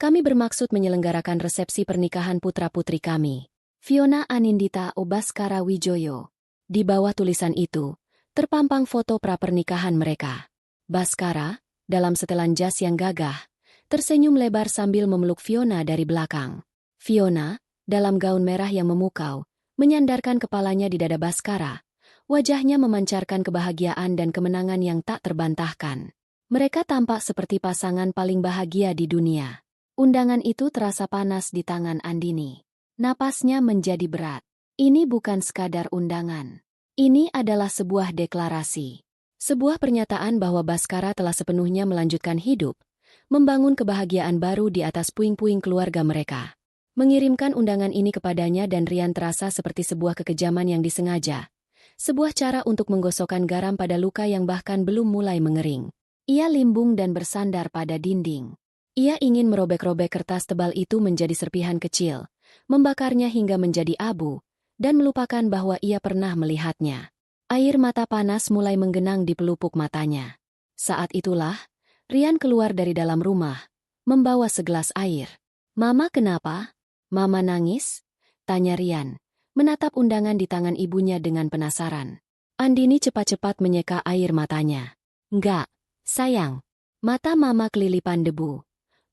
kami bermaksud menyelenggarakan resepsi pernikahan putra-putri kami. Fiona Anindita Obaskara Wijoyo. Di bawah tulisan itu, terpampang foto pra-pernikahan mereka. Baskara, dalam setelan jas yang gagah, tersenyum lebar sambil memeluk Fiona dari belakang. Fiona, dalam gaun merah yang memukau, menyandarkan kepalanya di dada Baskara. Wajahnya memancarkan kebahagiaan dan kemenangan yang tak terbantahkan. Mereka tampak seperti pasangan paling bahagia di dunia. Undangan itu terasa panas di tangan Andini. Napasnya menjadi berat. Ini bukan sekadar undangan. Ini adalah sebuah deklarasi. Sebuah pernyataan bahwa Baskara telah sepenuhnya melanjutkan hidup, membangun kebahagiaan baru di atas puing-puing keluarga mereka. Mengirimkan undangan ini kepadanya dan Rian terasa seperti sebuah kekejaman yang disengaja. Sebuah cara untuk menggosokkan garam pada luka yang bahkan belum mulai mengering. Ia limbung dan bersandar pada dinding. Ia ingin merobek-robek kertas tebal itu menjadi serpihan kecil, membakarnya hingga menjadi abu, dan melupakan bahwa ia pernah melihatnya. Air mata panas mulai menggenang di pelupuk matanya. Saat itulah, Rian keluar dari dalam rumah, membawa segelas air. "Mama kenapa? Mama nangis?" tanya Rian, menatap undangan di tangan ibunya dengan penasaran. Andini cepat-cepat menyeka air matanya. "Enggak, sayang." Mata Mama kelilipan debu.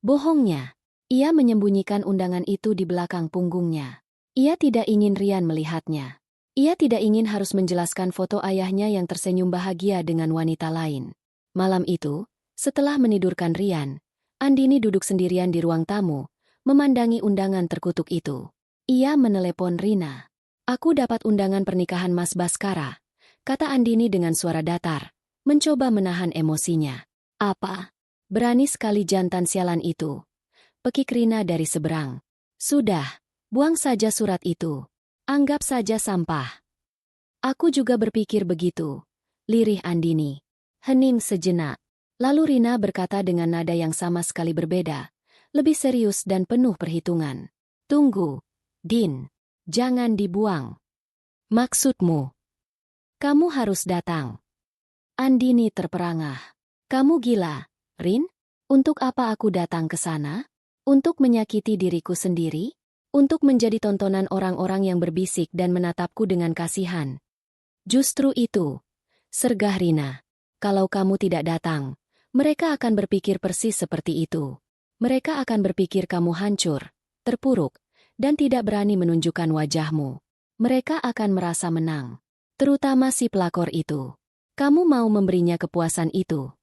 Bohongnya. Ia menyembunyikan undangan itu di belakang punggungnya. Ia tidak ingin Rian melihatnya. Ia tidak ingin harus menjelaskan foto ayahnya yang tersenyum bahagia dengan wanita lain. Malam itu, setelah menidurkan Rian, Andini duduk sendirian di ruang tamu, memandangi undangan terkutuk itu. Ia menelepon Rina. "Aku dapat undangan pernikahan Mas Baskara," kata Andini dengan suara datar, mencoba menahan emosinya. "Apa? Berani sekali jantan sialan itu," pekik Rina dari seberang. "Sudah. Buang saja surat itu. Anggap saja sampah." "Aku juga berpikir begitu," lirih Andini. Hening sejenak. Lalu Rina berkata dengan nada yang sama sekali berbeda, lebih serius dan penuh perhitungan. "Tunggu, Din. Jangan dibuang." "Maksudmu?" "Kamu harus datang." Andini terperangah. "Kamu gila, Rin? Untuk apa aku datang ke sana? Untuk menyakiti diriku sendiri? Untuk menjadi tontonan orang-orang yang berbisik dan menatapku dengan kasihan?" "Justru itu," sergah Rina. "Kalau kamu tidak datang, mereka akan berpikir persis seperti itu. Mereka akan berpikir kamu hancur, terpuruk, dan tidak berani menunjukkan wajahmu. Mereka akan merasa menang. Terutama si pelakor itu. Kamu mau memberinya kepuasan itu?"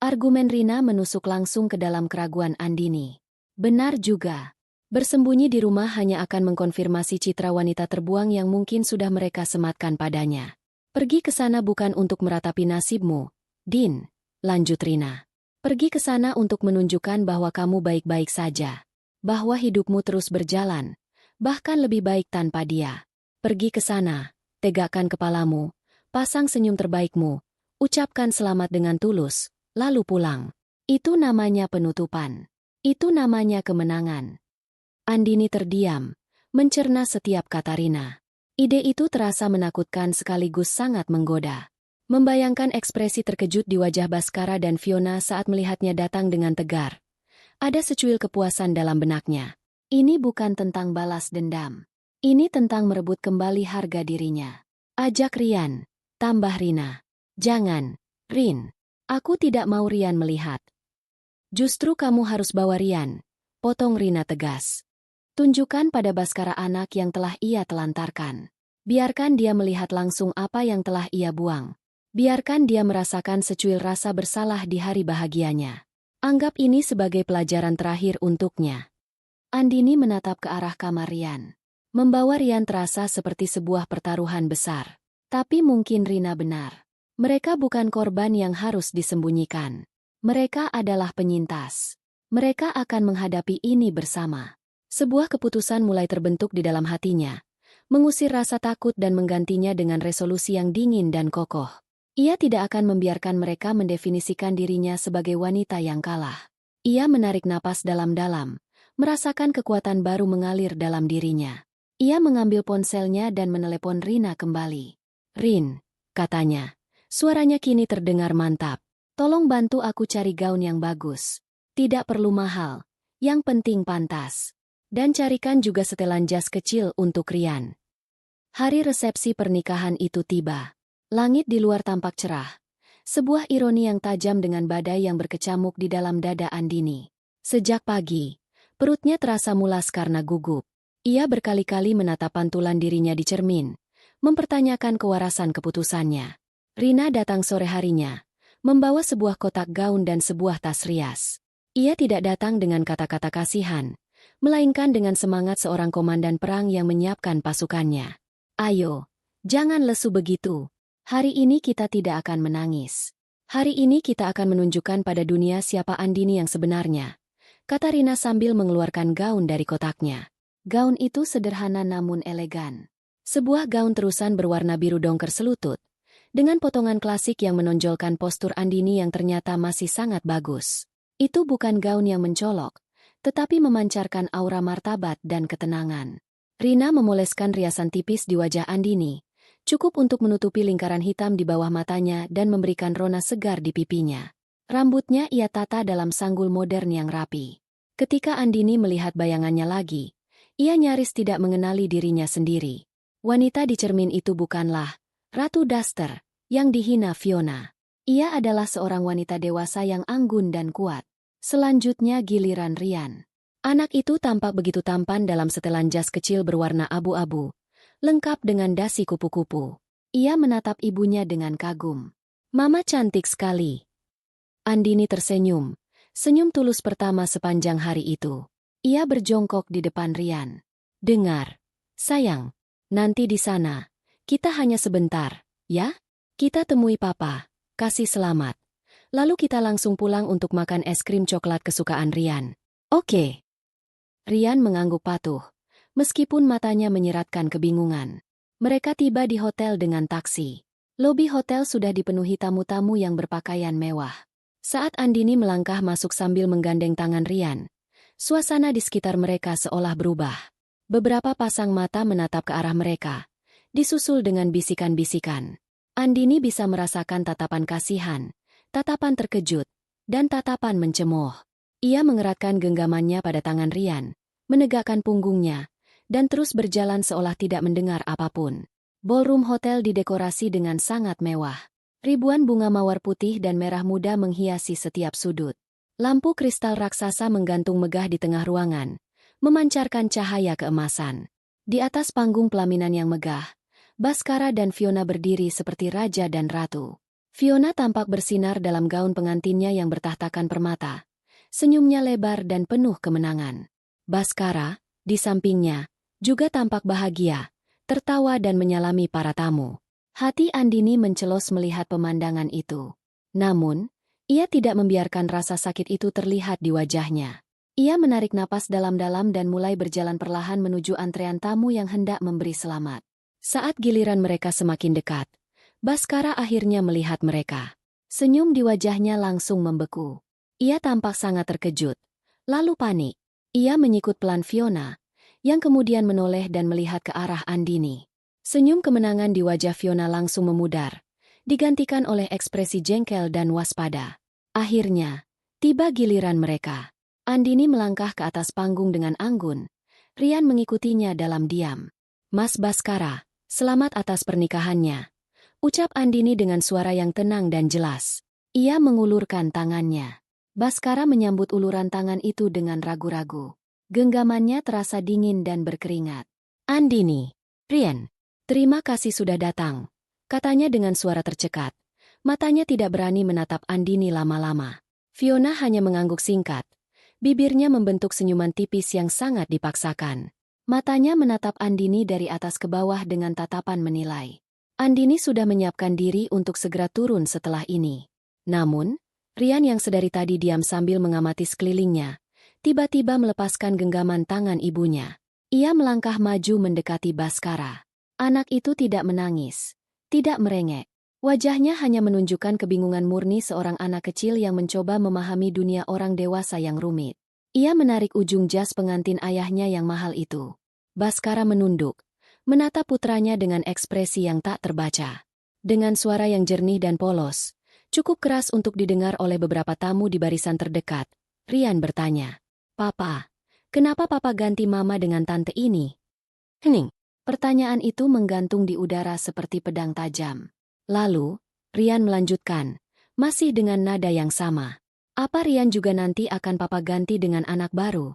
Argumen Rina menusuk langsung ke dalam keraguan Andini. Benar juga. Bersembunyi di rumah hanya akan mengkonfirmasi citra wanita terbuang yang mungkin sudah mereka sematkan padanya. Pergi ke sana bukan untuk meratapi nasibmu, Din, lanjut Rina. Pergi ke sana untuk menunjukkan bahwa kamu baik-baik saja. Bahwa hidupmu terus berjalan, bahkan lebih baik tanpa dia. Pergi ke sana, tegakkan kepalamu, pasang senyum terbaikmu, ucapkan selamat dengan tulus, lalu pulang. Itu namanya penutupan. Itu namanya kemenangan. Andini terdiam, mencerna setiap kata Rina. Ide itu terasa menakutkan sekaligus sangat menggoda. Membayangkan ekspresi terkejut di wajah Baskara dan Fiona saat melihatnya datang dengan tegar. Ada secuil kepuasan dalam benaknya. Ini bukan tentang balas dendam. Ini tentang merebut kembali harga dirinya. Ajak Rian, tambah Rina. Jangan, Rin. Aku tidak mau Rian melihat. Justru kamu harus bawa Rian, potong Rina tegas. Tunjukkan pada Baskara anak yang telah ia telantarkan. Biarkan dia melihat langsung apa yang telah ia buang. Biarkan dia merasakan secuil rasa bersalah di hari bahagianya. Anggap ini sebagai pelajaran terakhir untuknya. Andini menatap ke arah kamar Rian. Membawa Rian terasa seperti sebuah pertaruhan besar. Tapi mungkin Rina benar. Mereka bukan korban yang harus disembunyikan. Mereka adalah penyintas. Mereka akan menghadapi ini bersama. Sebuah keputusan mulai terbentuk di dalam hatinya, mengusir rasa takut dan menggantinya dengan resolusi yang dingin dan kokoh. Ia tidak akan membiarkan mereka mendefinisikan dirinya sebagai wanita yang kalah. Ia menarik napas dalam-dalam, merasakan kekuatan baru mengalir dalam dirinya. Ia mengambil ponselnya dan menelepon Rina kembali. Rin, katanya. Suaranya kini terdengar mantap. Tolong bantu aku cari gaun yang bagus. Tidak perlu mahal, yang penting pantas. Dan carikan juga setelan jas kecil untuk Rian. Hari resepsi pernikahan itu tiba. Langit di luar tampak cerah. Sebuah ironi yang tajam dengan badai yang berkecamuk di dalam dada Andini. Sejak pagi, perutnya terasa mulas karena gugup. Ia berkali-kali menatap pantulan dirinya di cermin, mempertanyakan kewarasan keputusannya. Rina datang sore harinya, membawa sebuah kotak gaun dan sebuah tas rias. Ia tidak datang dengan kata-kata kasihan, melainkan dengan semangat seorang komandan perang yang menyiapkan pasukannya. Ayo, jangan lesu begitu. Hari ini kita tidak akan menangis. Hari ini kita akan menunjukkan pada dunia siapa Andini yang sebenarnya, kata Rina sambil mengeluarkan gaun dari kotaknya. Gaun itu sederhana namun elegan. Sebuah gaun terusan berwarna biru dongker selutut, dengan potongan klasik yang menonjolkan postur Andini yang ternyata masih sangat bagus. Itu bukan gaun yang mencolok, tetapi memancarkan aura martabat dan ketenangan. Rina memoleskan riasan tipis di wajah Andini, cukup untuk menutupi lingkaran hitam di bawah matanya dan memberikan rona segar di pipinya. Rambutnya ia tata dalam sanggul modern yang rapi. Ketika Andini melihat bayangannya lagi, ia nyaris tidak mengenali dirinya sendiri. Wanita di cermin itu bukanlah Ratu Duster yang dihina Fiona. Ia adalah seorang wanita dewasa yang anggun dan kuat. Selanjutnya giliran Rian. Anak itu tampak begitu tampan dalam setelan jas kecil berwarna abu-abu, lengkap dengan dasi kupu-kupu. Ia menatap ibunya dengan kagum. Mama cantik sekali. Andini tersenyum, senyum tulus pertama sepanjang hari itu. Ia berjongkok di depan Rian. Dengar, sayang, nanti di sana, kita hanya sebentar, ya? Kita temui papa, kasih selamat. Lalu kita langsung pulang untuk makan es krim coklat kesukaan Rian. Oke. Rian mengangguk patuh, meskipun matanya menyeratkan kebingungan. Mereka tiba di hotel dengan taksi. Lobi hotel sudah dipenuhi tamu-tamu yang berpakaian mewah. Saat Andini melangkah masuk sambil menggandeng tangan Rian, suasana di sekitar mereka seolah berubah. Beberapa pasang mata menatap ke arah mereka, disusul dengan bisikan-bisikan. Andini bisa merasakan tatapan kasihan, tatapan terkejut, dan tatapan mencemooh. Ia mengeratkan genggamannya pada tangan Rian, menegakkan punggungnya, dan terus berjalan seolah tidak mendengar apapun. Ballroom hotel didekorasi dengan sangat mewah. Ribuan bunga mawar putih dan merah muda menghiasi setiap sudut. Lampu kristal raksasa menggantung megah di tengah ruangan, memancarkan cahaya keemasan. Di atas panggung pelaminan yang megah, Baskara dan Fiona berdiri seperti raja dan ratu. Fiona tampak bersinar dalam gaun pengantinnya yang bertahtakan permata. Senyumnya lebar dan penuh kemenangan. Baskara, Di sampingnya, juga tampak bahagia, tertawa dan menyalami para tamu. Hati Andini mencelos melihat pemandangan itu. Namun, ia tidak membiarkan rasa sakit itu terlihat di wajahnya. Ia menarik napas dalam-dalam dan mulai berjalan perlahan menuju antrean tamu yang hendak memberi selamat. Saat giliran mereka semakin dekat, Baskara akhirnya melihat mereka. Senyum di wajahnya langsung membeku. Ia tampak sangat terkejut, lalu panik. Ia menyikut pelan Fiona, yang kemudian menoleh dan melihat ke arah Andini. Senyum kemenangan di wajah Fiona langsung memudar, digantikan oleh ekspresi jengkel dan waspada. Akhirnya, tiba giliran mereka. Andini melangkah ke atas panggung dengan anggun. Rian mengikutinya dalam diam. "Mas Baskara, selamat atas pernikahannya," ucap Andini dengan suara yang tenang dan jelas. Ia mengulurkan tangannya. Baskara menyambut uluran tangan itu dengan ragu-ragu. Genggamannya terasa dingin dan berkeringat. "Andini, Rian, terima kasih sudah datang," katanya dengan suara tercekat. Matanya tidak berani menatap Andini lama-lama. Fiona hanya mengangguk singkat. Bibirnya membentuk senyuman tipis yang sangat dipaksakan. Matanya menatap Andini dari atas ke bawah dengan tatapan menilai. Andini sudah menyiapkan diri untuk segera turun setelah ini. Namun, Rian yang sedari tadi diam sambil mengamati sekelilingnya, tiba-tiba melepaskan genggaman tangan ibunya. Ia melangkah maju mendekati Baskara. Anak itu tidak menangis, tidak merengek. Wajahnya hanya menunjukkan kebingungan murni seorang anak kecil yang mencoba memahami dunia orang dewasa yang rumit. Ia menarik ujung jas pengantin ayahnya yang mahal itu. Baskara menunduk, menatap putranya dengan ekspresi yang tak terbaca. Dengan suara yang jernih dan polos, cukup keras untuk didengar oleh beberapa tamu di barisan terdekat, Rian bertanya, "Papa, kenapa Papa ganti Mama dengan tante ini?" Hening. Pertanyaan itu menggantung di udara seperti pedang tajam. Lalu, Rian melanjutkan, masih dengan nada yang sama. "Apa Rian juga nanti akan Papa ganti dengan anak baru?"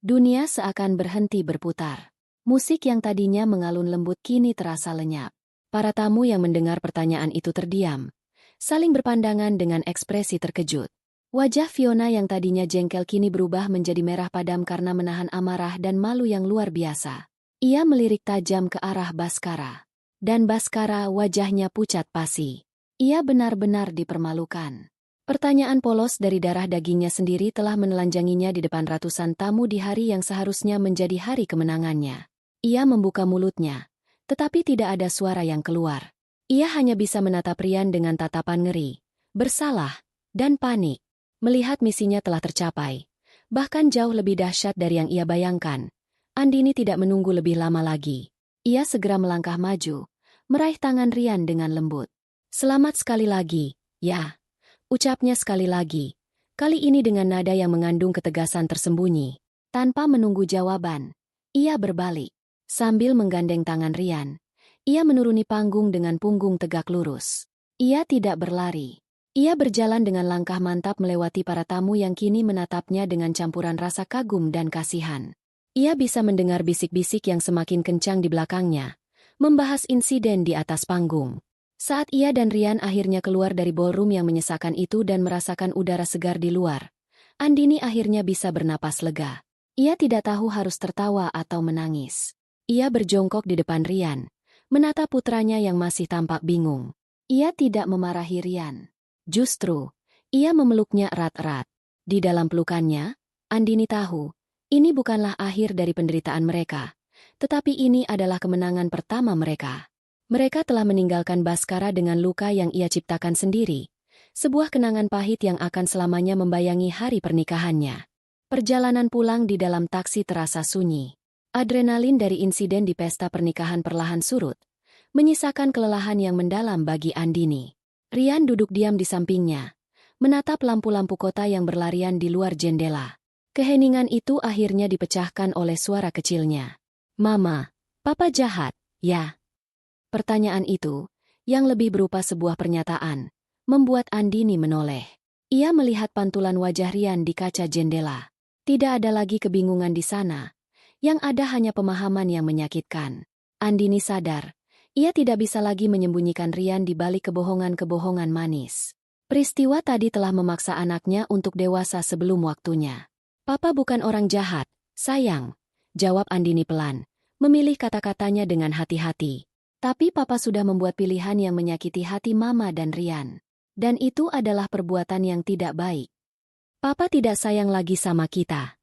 Dunia seakan berhenti berputar. Musik yang tadinya mengalun lembut kini terasa lenyap. Para tamu yang mendengar pertanyaan itu terdiam, saling berpandangan dengan ekspresi terkejut. Wajah Fiona yang tadinya jengkel kini berubah menjadi merah padam karena menahan amarah dan malu yang luar biasa. Ia melirik tajam ke arah Baskara. Dan Baskara wajahnya pucat pasi. Ia benar-benar dipermalukan. Pertanyaan polos dari darah dagingnya sendiri telah menelanjanginya di depan ratusan tamu di hari yang seharusnya menjadi hari kemenangannya. Ia membuka mulutnya, tetapi tidak ada suara yang keluar. Ia hanya bisa menatap Rian dengan tatapan ngeri, bersalah, dan panik. Melihat misinya telah tercapai, bahkan jauh lebih dahsyat dari yang ia bayangkan, Andini tidak menunggu lebih lama lagi. Ia segera melangkah maju, meraih tangan Rian dengan lembut. "Selamat sekali lagi, ya," ucapnya sekali lagi, kali ini dengan nada yang mengandung ketegasan tersembunyi. Tanpa menunggu jawaban, ia berbalik. Sambil menggandeng tangan Rian, ia menuruni panggung dengan punggung tegak lurus. Ia tidak berlari. Ia berjalan dengan langkah mantap melewati para tamu yang kini menatapnya dengan campuran rasa kagum dan kasihan. Ia bisa mendengar bisik-bisik yang semakin kencang di belakangnya, membahas insiden di atas panggung. Saat ia dan Rian akhirnya keluar dari ballroom yang menyesakan itu dan merasakan udara segar di luar, Andini akhirnya bisa bernapas lega. Ia tidak tahu harus tertawa atau menangis. Ia berjongkok di depan Rian, menatap putranya yang masih tampak bingung. Ia tidak memarahi Rian. Justru, ia memeluknya erat-erat. Di dalam pelukannya, Andini tahu, ini bukanlah akhir dari penderitaan mereka, tetapi ini adalah kemenangan pertama mereka. Mereka telah meninggalkan Baskara dengan luka yang ia ciptakan sendiri, sebuah kenangan pahit yang akan selamanya membayangi hari pernikahannya. Perjalanan pulang di dalam taksi terasa sunyi. Adrenalin dari insiden di pesta pernikahan perlahan surut, menyisakan kelelahan yang mendalam bagi Andini. Rian duduk diam di sampingnya, menatap lampu-lampu kota yang berlarian di luar jendela. Keheningan itu akhirnya dipecahkan oleh suara kecilnya. "Mama, Papa jahat, ya?" Pertanyaan itu, yang lebih berupa sebuah pernyataan, membuat Andini menoleh. Ia melihat pantulan wajah Rian di kaca jendela. Tidak ada lagi kebingungan di sana. Yang ada hanya pemahaman yang menyakitkan. Andini sadar, ia tidak bisa lagi menyembunyikan Rian di balik kebohongan-kebohongan manis. Peristiwa tadi telah memaksa anaknya untuk dewasa sebelum waktunya. "Papa bukan orang jahat, sayang," jawab Andini pelan, memilih kata-katanya dengan hati-hati. Tapi papa sudah membuat pilihan yang menyakiti hati mama dan Rian. Dan itu adalah perbuatan yang tidak baik. Papa tidak sayang lagi sama kita.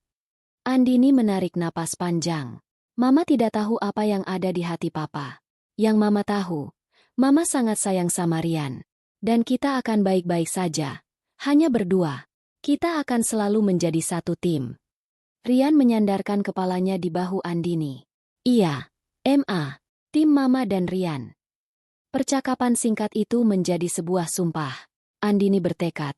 Andini menarik napas panjang. Mama tidak tahu apa yang ada di hati papa. Yang mama tahu, mama sangat sayang sama Rian. Dan kita akan baik-baik saja. Hanya berdua. Kita akan selalu menjadi satu tim. Rian menyandarkan kepalanya di bahu Andini. Iya, Ma. Tim Mama dan Rian. Percakapan singkat itu menjadi sebuah sumpah. Andini bertekad.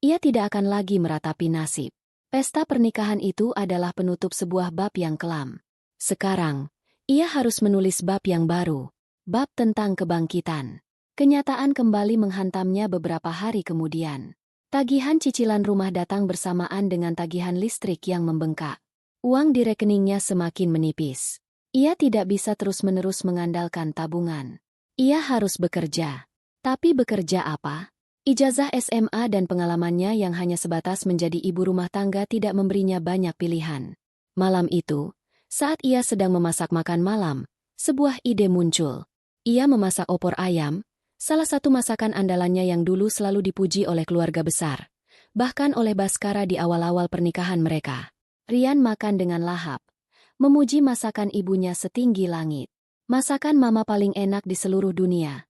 Ia tidak akan lagi meratapi nasib. Pesta pernikahan itu adalah penutup sebuah bab yang kelam. Sekarang, ia harus menulis bab yang baru. Bab tentang kebangkitan. Kenyataan kembali menghantamnya beberapa hari kemudian. Tagihan cicilan rumah datang bersamaan dengan tagihan listrik yang membengkak. Uang di rekeningnya semakin menipis. Ia tidak bisa terus-menerus mengandalkan tabungan. Ia harus bekerja. Tapi bekerja apa? Ijazah SMA dan pengalamannya yang hanya sebatas menjadi ibu rumah tangga tidak memberinya banyak pilihan. Malam itu, saat ia sedang memasak makan malam, sebuah ide muncul. Ia memasak opor ayam, salah satu masakan andalannya yang dulu selalu dipuji oleh keluarga besar. Bahkan oleh Baskara di awal-awal pernikahan mereka. Rian makan dengan lahap. Memuji masakan ibunya setinggi langit. Masakan mama paling enak di seluruh dunia.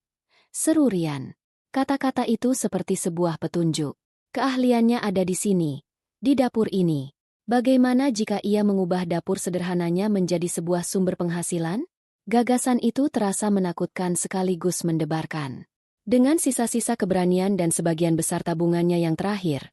Seru Rian. Kata-kata itu seperti sebuah petunjuk. Keahliannya ada di sini, di dapur ini. Bagaimana jika ia mengubah dapur sederhananya menjadi sebuah sumber penghasilan? Gagasan itu terasa menakutkan sekaligus mendebarkan. Dengan sisa-sisa keberanian dan sebagian besar tabungannya yang terakhir,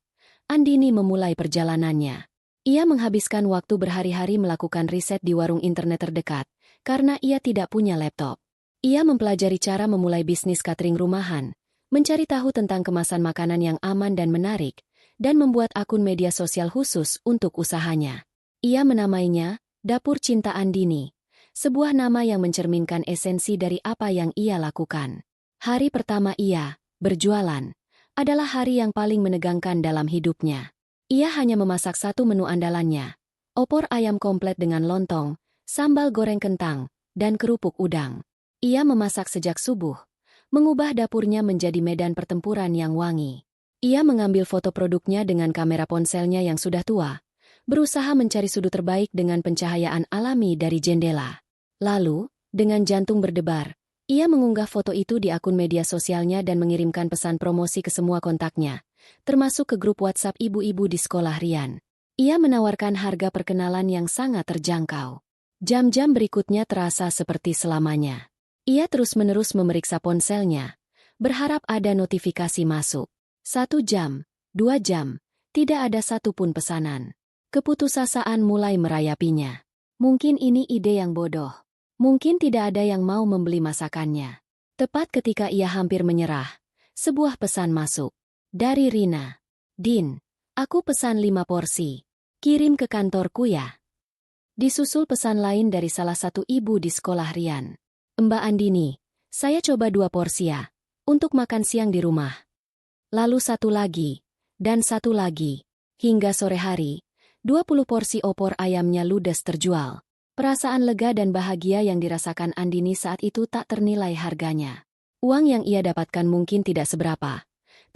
Andini memulai perjalanannya. Ia menghabiskan waktu berhari-hari melakukan riset di warung internet terdekat, karena ia tidak punya laptop. Ia mempelajari cara memulai bisnis catering rumahan, mencari tahu tentang kemasan makanan yang aman dan menarik, dan membuat akun media sosial khusus untuk usahanya. Ia menamainya Dapur Cinta Andini, sebuah nama yang mencerminkan esensi dari apa yang ia lakukan. Hari pertama ia berjualan adalah hari yang paling menegangkan dalam hidupnya. Ia hanya memasak satu menu andalannya, opor ayam komplit dengan lontong, sambal goreng kentang, dan kerupuk udang. Ia memasak sejak subuh, mengubah dapurnya menjadi medan pertempuran yang wangi. Ia mengambil foto produknya dengan kamera ponselnya yang sudah tua, berusaha mencari sudut terbaik dengan pencahayaan alami dari jendela. Lalu, dengan jantung berdebar, ia mengunggah foto itu di akun media sosialnya dan mengirimkan pesan promosi ke semua kontaknya, termasuk ke grup WhatsApp ibu-ibu di sekolah Rian. Ia menawarkan harga perkenalan yang sangat terjangkau. Jam-jam berikutnya terasa seperti selamanya. Ia terus-menerus memeriksa ponselnya, berharap ada notifikasi masuk. 1 jam, 2 jam, tidak ada satupun pesanan. Keputusasaan mulai merayapinya. Mungkin ini ide yang bodoh. Mungkin tidak ada yang mau membeli masakannya. Tepat ketika ia hampir menyerah, sebuah pesan masuk. Dari Rina. Din, aku pesan 5 porsi. Kirim ke kantorku ya. Disusul pesan lain dari salah satu ibu di sekolah Rian. Mbak Andini, saya coba 2 porsi ya, untuk makan siang di rumah. Lalu 1 lagi, dan 1 lagi. Hingga sore hari, 20 porsi opor ayamnya ludes terjual. Perasaan lega dan bahagia yang dirasakan Andini saat itu tak ternilai harganya. Uang yang ia dapatkan mungkin tidak seberapa.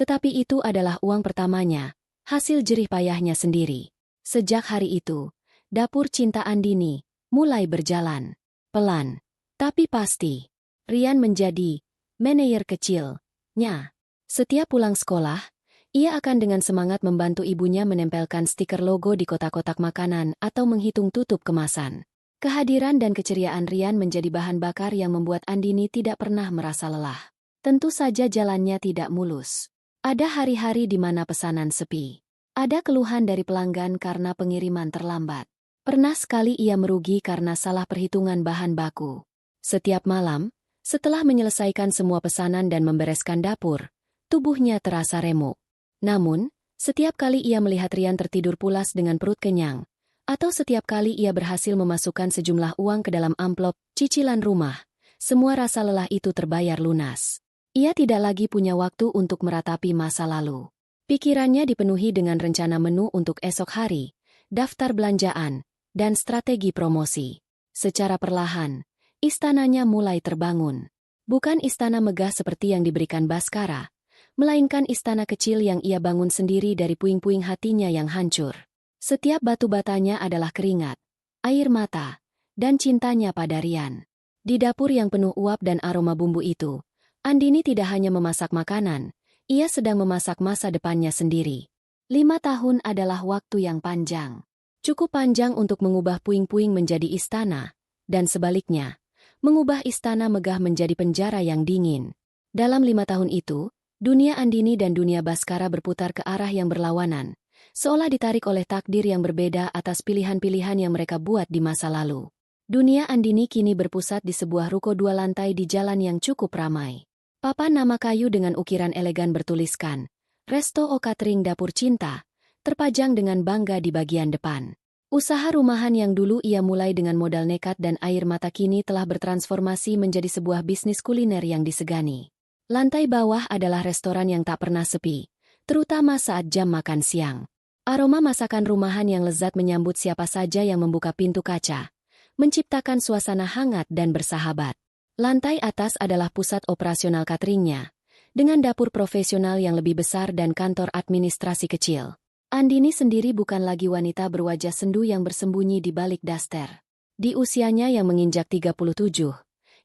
Tetapi itu adalah uang pertamanya, hasil jerih payahnya sendiri. Sejak hari itu, Dapur Cinta Andini mulai berjalan. Pelan, tapi pasti. Rian menjadi manajer kecilnya. Setiap pulang sekolah, ia akan dengan semangat membantu ibunya menempelkan stiker logo di kotak-kotak makanan atau menghitung tutup kemasan. Kehadiran dan keceriaan Rian menjadi bahan bakar yang membuat Andini tidak pernah merasa lelah. Tentu saja jalannya tidak mulus. Ada hari-hari di mana pesanan sepi. Ada keluhan dari pelanggan karena pengiriman terlambat. Pernah sekali ia merugi karena salah perhitungan bahan baku. Setiap malam, setelah menyelesaikan semua pesanan dan membereskan dapur, tubuhnya terasa remuk. Namun, setiap kali ia melihat Rian tertidur pulas dengan perut kenyang, atau setiap kali ia berhasil memasukkan sejumlah uang ke dalam amplop cicilan rumah, semua rasa lelah itu terbayar lunas. Ia tidak lagi punya waktu untuk meratapi masa lalu. Pikirannya dipenuhi dengan rencana menu untuk esok hari, daftar belanjaan, dan strategi promosi. Secara perlahan, istananya mulai terbangun. Bukan istana megah seperti yang diberikan Baskara, melainkan istana kecil yang ia bangun sendiri dari puing-puing hatinya yang hancur. Setiap batu batanya adalah keringat, air mata, dan cintanya pada Rian. Di dapur yang penuh uap dan aroma bumbu itu, Andini tidak hanya memasak makanan, ia sedang memasak masa depannya sendiri. 5 tahun adalah waktu yang panjang. Cukup panjang untuk mengubah puing-puing menjadi istana, dan sebaliknya, mengubah istana megah menjadi penjara yang dingin. Dalam 5 tahun itu, dunia Andini dan dunia Baskara berputar ke arah yang berlawanan, seolah ditarik oleh takdir yang berbeda atas pilihan-pilihan yang mereka buat di masa lalu. Dunia Andini kini berpusat di sebuah ruko 2 lantai di jalan yang cukup ramai. Papan nama kayu dengan ukiran elegan bertuliskan, Resto O Catering Dapur Cinta, terpajang dengan bangga di bagian depan. Usaha rumahan yang dulu ia mulai dengan modal nekat dan air mata kini telah bertransformasi menjadi sebuah bisnis kuliner yang disegani. Lantai bawah adalah restoran yang tak pernah sepi, terutama saat jam makan siang. Aroma masakan rumahan yang lezat menyambut siapa saja yang membuka pintu kaca, menciptakan suasana hangat dan bersahabat. Lantai atas adalah pusat operasional cateringnya, dengan dapur profesional yang lebih besar dan kantor administrasi kecil. Andini sendiri bukan lagi wanita berwajah sendu yang bersembunyi di balik daster. Di usianya yang menginjak 37,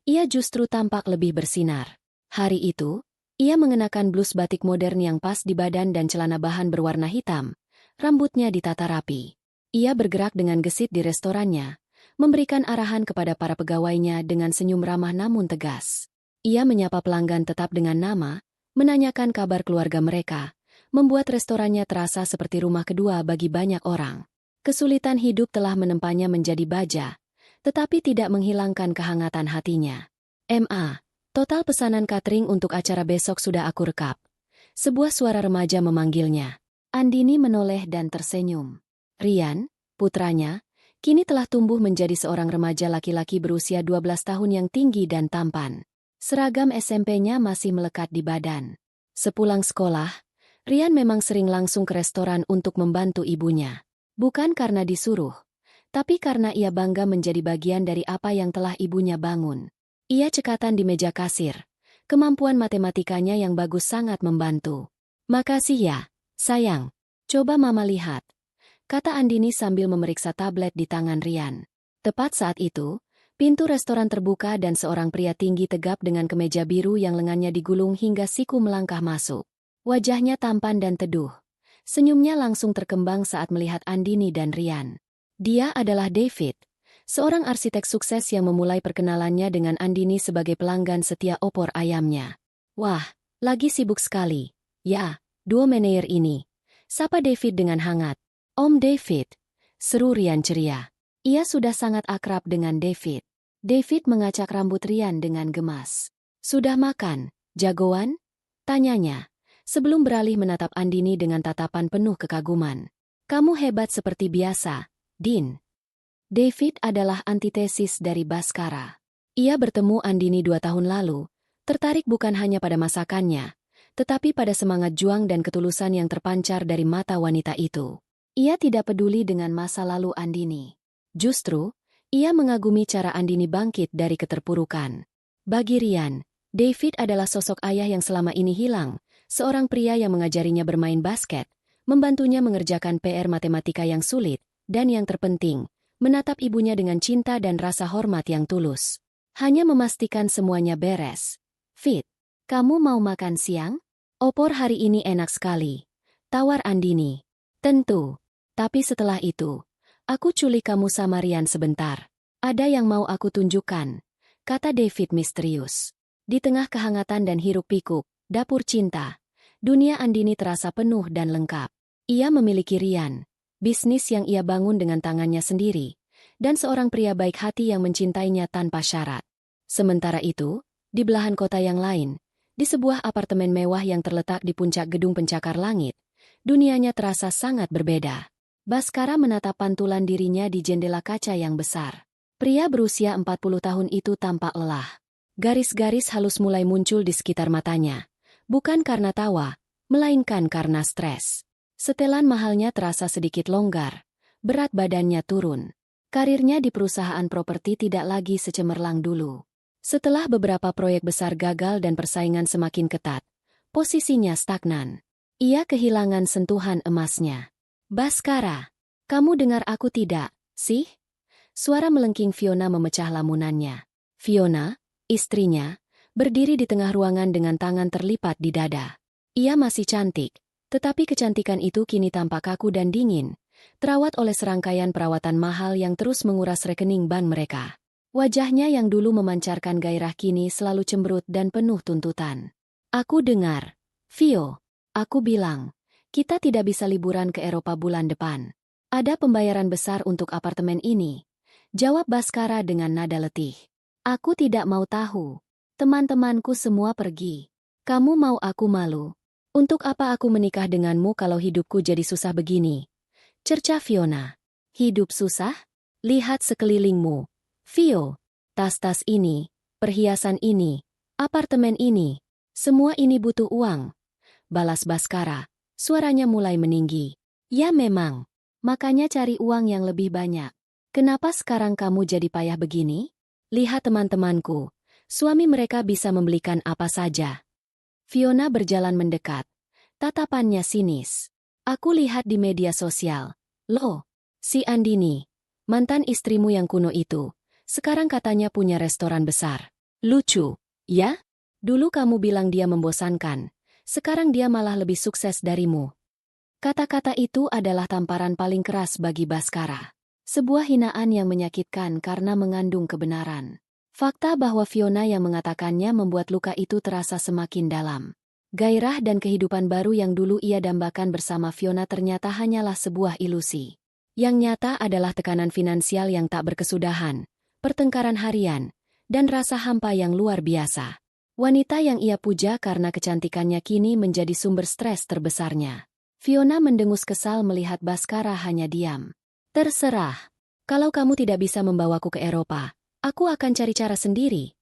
ia justru tampak lebih bersinar. Hari itu, ia mengenakan blus batik modern yang pas di badan dan celana bahan berwarna hitam. Rambutnya ditata rapi. Ia bergerak dengan gesit di restorannya, memberikan arahan kepada para pegawainya dengan senyum ramah namun tegas. Ia menyapa pelanggan tetap dengan nama, menanyakan kabar keluarga mereka, membuat restorannya terasa seperti rumah kedua bagi banyak orang. Kesulitan hidup telah menempanya menjadi baja, tetapi tidak menghilangkan kehangatan hatinya. "Ma, total pesanan catering untuk acara besok sudah aku rekap." Sebuah suara remaja memanggilnya. Andini menoleh dan tersenyum. Rian, putranya, kini telah tumbuh menjadi seorang remaja laki-laki berusia 12 tahun yang tinggi dan tampan. Seragam SMP-nya masih melekat di badan. Sepulang sekolah, Rian memang sering langsung ke restoran untuk membantu ibunya. Bukan karena disuruh, tapi karena ia bangga menjadi bagian dari apa yang telah ibunya bangun. Ia cekatan di meja kasir. Kemampuan matematikanya yang bagus sangat membantu. "Makasih ya, sayang. Coba mama lihat," kata Andini sambil memeriksa tablet di tangan Rian. Tepat saat itu, pintu restoran terbuka dan seorang pria tinggi tegap dengan kemeja biru yang lengannya digulung hingga siku melangkah masuk. Wajahnya tampan dan teduh. Senyumnya langsung terkembang saat melihat Andini dan Rian. Dia adalah David, seorang arsitek sukses yang memulai perkenalannya dengan Andini sebagai pelanggan setia opor ayamnya. "Wah, lagi sibuk sekali." "Ya, duo manajer ini," sapa David dengan hangat. "Om David," seru Rian ceria. Ia sudah sangat akrab dengan David. David mengacak rambut Rian dengan gemas. "Sudah makan, jagoan?" tanyanya, sebelum beralih menatap Andini dengan tatapan penuh kekaguman. "Kamu hebat seperti biasa, Din." David adalah antitesis dari Baskara. Ia bertemu Andini 2 tahun lalu, tertarik bukan hanya pada masakannya, tetapi pada semangat juang dan ketulusan yang terpancar dari mata wanita itu. Ia tidak peduli dengan masa lalu Andini. Justru, ia mengagumi cara Andini bangkit dari keterpurukan. Bagi Rian, David adalah sosok ayah yang selama ini hilang, seorang pria yang mengajarinya bermain basket, membantunya mengerjakan PR matematika yang sulit, dan yang terpenting, menatap ibunya dengan cinta dan rasa hormat yang tulus. Hanya memastikan semuanya beres. "Fit, kamu mau makan siang? Opor hari ini enak sekali," tawar Andini. "Tentu, tapi setelah itu, aku culik kamu sama Rian sebentar. Ada yang mau aku tunjukkan," kata David misterius. Di tengah kehangatan dan hiruk-pikuk dapur cinta, dunia Andini terasa penuh dan lengkap. Ia memiliki Rian, bisnis yang ia bangun dengan tangannya sendiri, dan seorang pria baik hati yang mencintainya tanpa syarat. Sementara itu, di belahan kota yang lain, di sebuah apartemen mewah yang terletak di puncak gedung pencakar langit, dunianya terasa sangat berbeda. Baskara menatap pantulan dirinya di jendela kaca yang besar. Pria berusia 40 tahun itu tampak lelah. Garis-garis halus mulai muncul di sekitar matanya. Bukan karena tawa, melainkan karena stres. Setelan mahalnya terasa sedikit longgar. Berat badannya turun. Karirnya di perusahaan properti tidak lagi secemerlang dulu. Setelah beberapa proyek besar gagal dan persaingan semakin ketat, posisinya stagnan. Ia kehilangan sentuhan emasnya. Baskara, kamu dengar aku tidak, sih? Suara melengking Fiona memecah lamunannya. Fiona, istrinya, berdiri di tengah ruangan dengan tangan terlipat di dada. Ia masih cantik, tetapi kecantikan itu kini tampak kaku dan dingin, terawat oleh serangkaian perawatan mahal yang terus menguras rekening bank mereka. Wajahnya yang dulu memancarkan gairah kini selalu cemberut dan penuh tuntutan. Aku dengar, Vio, aku bilang, kita tidak bisa liburan ke Eropa bulan depan. Ada pembayaran besar untuk apartemen ini, jawab Baskara dengan nada letih. Aku tidak mau tahu. Teman-temanku semua pergi. Kamu mau aku malu? Untuk apa aku menikah denganmu kalau hidupku jadi susah begini? Cerca Fiona. Hidup susah? Lihat sekelilingmu. Vio, tas-tas ini, perhiasan ini, apartemen ini, semua ini butuh uang. Balas Baskara, suaranya mulai meninggi. Ya memang, makanya cari uang yang lebih banyak. Kenapa sekarang kamu jadi payah begini? Lihat teman-temanku, suami mereka bisa membelikan apa saja. Fiona berjalan mendekat, tatapannya sinis. Aku lihat di media sosial. Loh, si Andini, mantan istrimu yang kuno itu, sekarang katanya punya restoran besar. Lucu, ya? Dulu kamu bilang dia membosankan, sekarang dia malah lebih sukses darimu. Kata-kata itu adalah tamparan paling keras bagi Baskara. Sebuah hinaan yang menyakitkan karena mengandung kebenaran. Fakta bahwa Fiona yang mengatakannya membuat luka itu terasa semakin dalam. Gairah dan kehidupan baru yang dulu ia dambakan bersama Fiona ternyata hanyalah sebuah ilusi. Yang nyata adalah tekanan finansial yang tak berkesudahan, pertengkaran harian, dan rasa hampa yang luar biasa. Wanita yang ia puja karena kecantikannya kini menjadi sumber stres terbesarnya. Fiona mendengus kesal melihat Baskara hanya diam. Terserah. Kalau kamu tidak bisa membawaku ke Eropa, aku akan cari cara sendiri.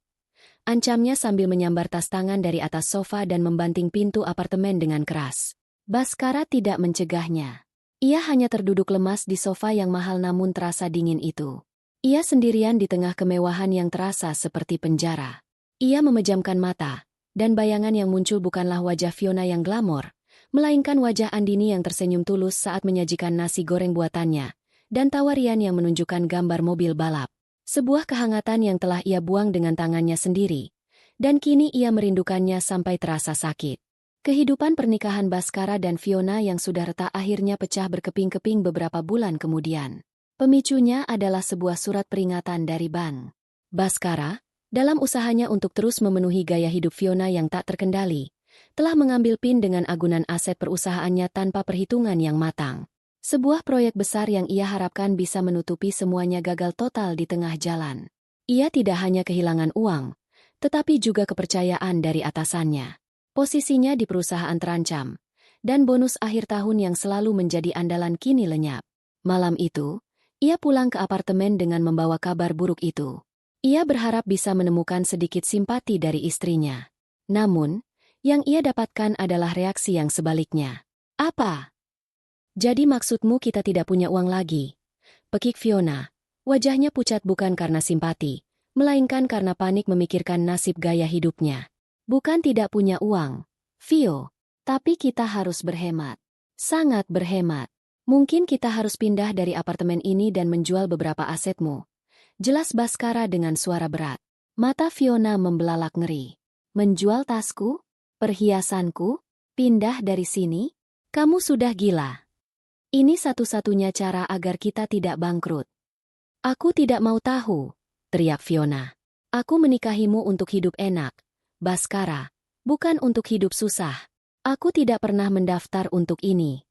Ancamnya sambil menyambar tas tangan dari atas sofa dan membanting pintu apartemen dengan keras. Baskara tidak mencegahnya. Ia hanya terduduk lemas di sofa yang mahal namun terasa dingin itu. Ia sendirian di tengah kemewahan yang terasa seperti penjara. Ia memejamkan mata, dan bayangan yang muncul bukanlah wajah Fiona yang glamor, melainkan wajah Andini yang tersenyum tulus saat menyajikan nasi goreng buatannya, dan tawarian yang menunjukkan gambar mobil balap. Sebuah kehangatan yang telah ia buang dengan tangannya sendiri, dan kini ia merindukannya sampai terasa sakit. Kehidupan pernikahan Baskara dan Fiona yang sudah retak akhirnya pecah berkeping-keping beberapa bulan kemudian. Pemicunya adalah sebuah surat peringatan dari bank. Baskara, dalam usahanya untuk terus memenuhi gaya hidup Fiona yang tak terkendali, telah mengambil PIN dengan agunan aset perusahaannya tanpa perhitungan yang matang. Sebuah proyek besar yang ia harapkan bisa menutupi semuanya gagal total di tengah jalan. Ia tidak hanya kehilangan uang, tetapi juga kepercayaan dari atasannya. Posisinya di perusahaan terancam, dan bonus akhir tahun yang selalu menjadi andalan kini lenyap. Malam itu, ia pulang ke apartemen dengan membawa kabar buruk itu. Ia berharap bisa menemukan sedikit simpati dari istrinya. Namun, yang ia dapatkan adalah reaksi yang sebaliknya. Apa? Jadi maksudmu kita tidak punya uang lagi? Pekik Fiona. Wajahnya pucat bukan karena simpati, melainkan karena panik memikirkan nasib gaya hidupnya. Bukan tidak punya uang, Vio, tapi kita harus berhemat. Sangat berhemat. Mungkin kita harus pindah dari apartemen ini dan menjual beberapa asetmu. Jelas Baskara dengan suara berat. Mata Fiona membelalak ngeri. Menjual tasku? Perhiasanku? Pindah dari sini? Kamu sudah gila. Ini satu-satunya cara agar kita tidak bangkrut. Aku tidak mau tahu, teriak Fiona. Aku menikahimu untuk hidup enak, Baskara, bukan untuk hidup susah. Aku tidak pernah mendaftar untuk ini.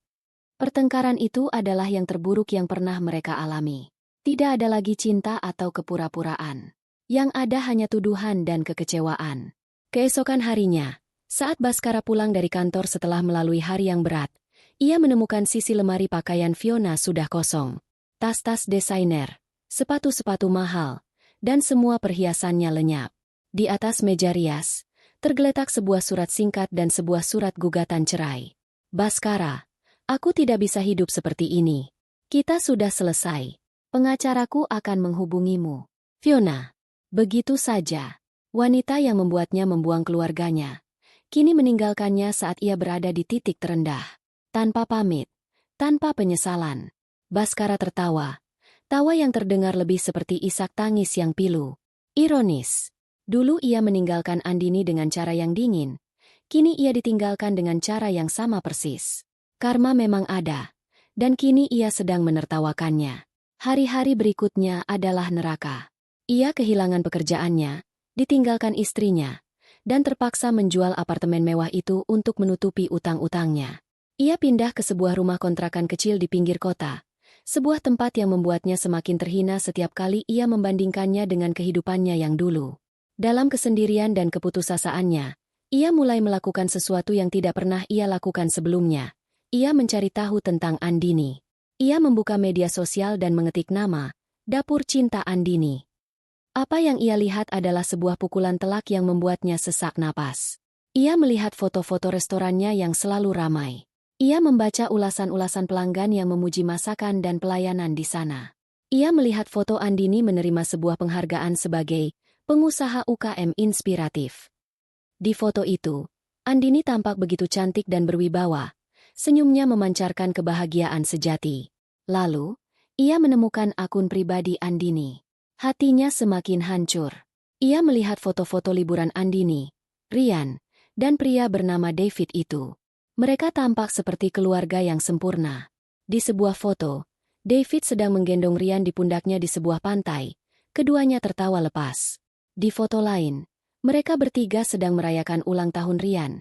Pertengkaran itu adalah yang terburuk yang pernah mereka alami. Tidak ada lagi cinta atau kepura-puraan. Yang ada hanya tuduhan dan kekecewaan. Keesokan harinya, saat Baskara pulang dari kantor setelah melalui hari yang berat, ia menemukan sisi lemari pakaian Fiona sudah kosong. Tas-tas desainer, sepatu-sepatu mahal, dan semua perhiasannya lenyap. Di atas meja rias, tergeletak sebuah surat singkat dan sebuah surat gugatan cerai. Baskara, aku tidak bisa hidup seperti ini. Kita sudah selesai. Pengacaraku akan menghubungimu. Fiona. Begitu saja. Wanita yang membuatnya membuang keluarganya, kini meninggalkannya saat ia berada di titik terendah. Tanpa pamit, tanpa penyesalan. Baskara tertawa. Tawa yang terdengar lebih seperti isak tangis yang pilu. Ironis. Dulu ia meninggalkan Andini dengan cara yang dingin. Kini ia ditinggalkan dengan cara yang sama persis. Karma memang ada. Dan kini ia sedang menertawakannya. Hari-hari berikutnya adalah neraka. Ia kehilangan pekerjaannya, ditinggalkan istrinya, dan terpaksa menjual apartemen mewah itu untuk menutupi utang-utangnya. Ia pindah ke sebuah rumah kontrakan kecil di pinggir kota, sebuah tempat yang membuatnya semakin terhina setiap kali ia membandingkannya dengan kehidupannya yang dulu. Dalam kesendirian dan keputusasaannya, ia mulai melakukan sesuatu yang tidak pernah ia lakukan sebelumnya. Ia mencari tahu tentang Andini. Ia membuka media sosial dan mengetik nama, Dapur Cinta Andini. Apa yang ia lihat adalah sebuah pukulan telak yang membuatnya sesak napas. Ia melihat foto-foto restorannya yang selalu ramai. Ia membaca ulasan-ulasan pelanggan yang memuji masakan dan pelayanan di sana. Ia melihat foto Andini menerima sebuah penghargaan sebagai pengusaha UKM inspiratif. Di foto itu, Andini tampak begitu cantik dan berwibawa. Senyumnya memancarkan kebahagiaan sejati. Lalu, ia menemukan akun pribadi Andini. Hatinya semakin hancur. Ia melihat foto-foto liburan Andini, Rian, dan pria bernama David itu. Mereka tampak seperti keluarga yang sempurna. Di sebuah foto, David sedang menggendong Rian di pundaknya di sebuah pantai. Keduanya tertawa lepas. Di foto lain, mereka bertiga sedang merayakan ulang tahun Rian,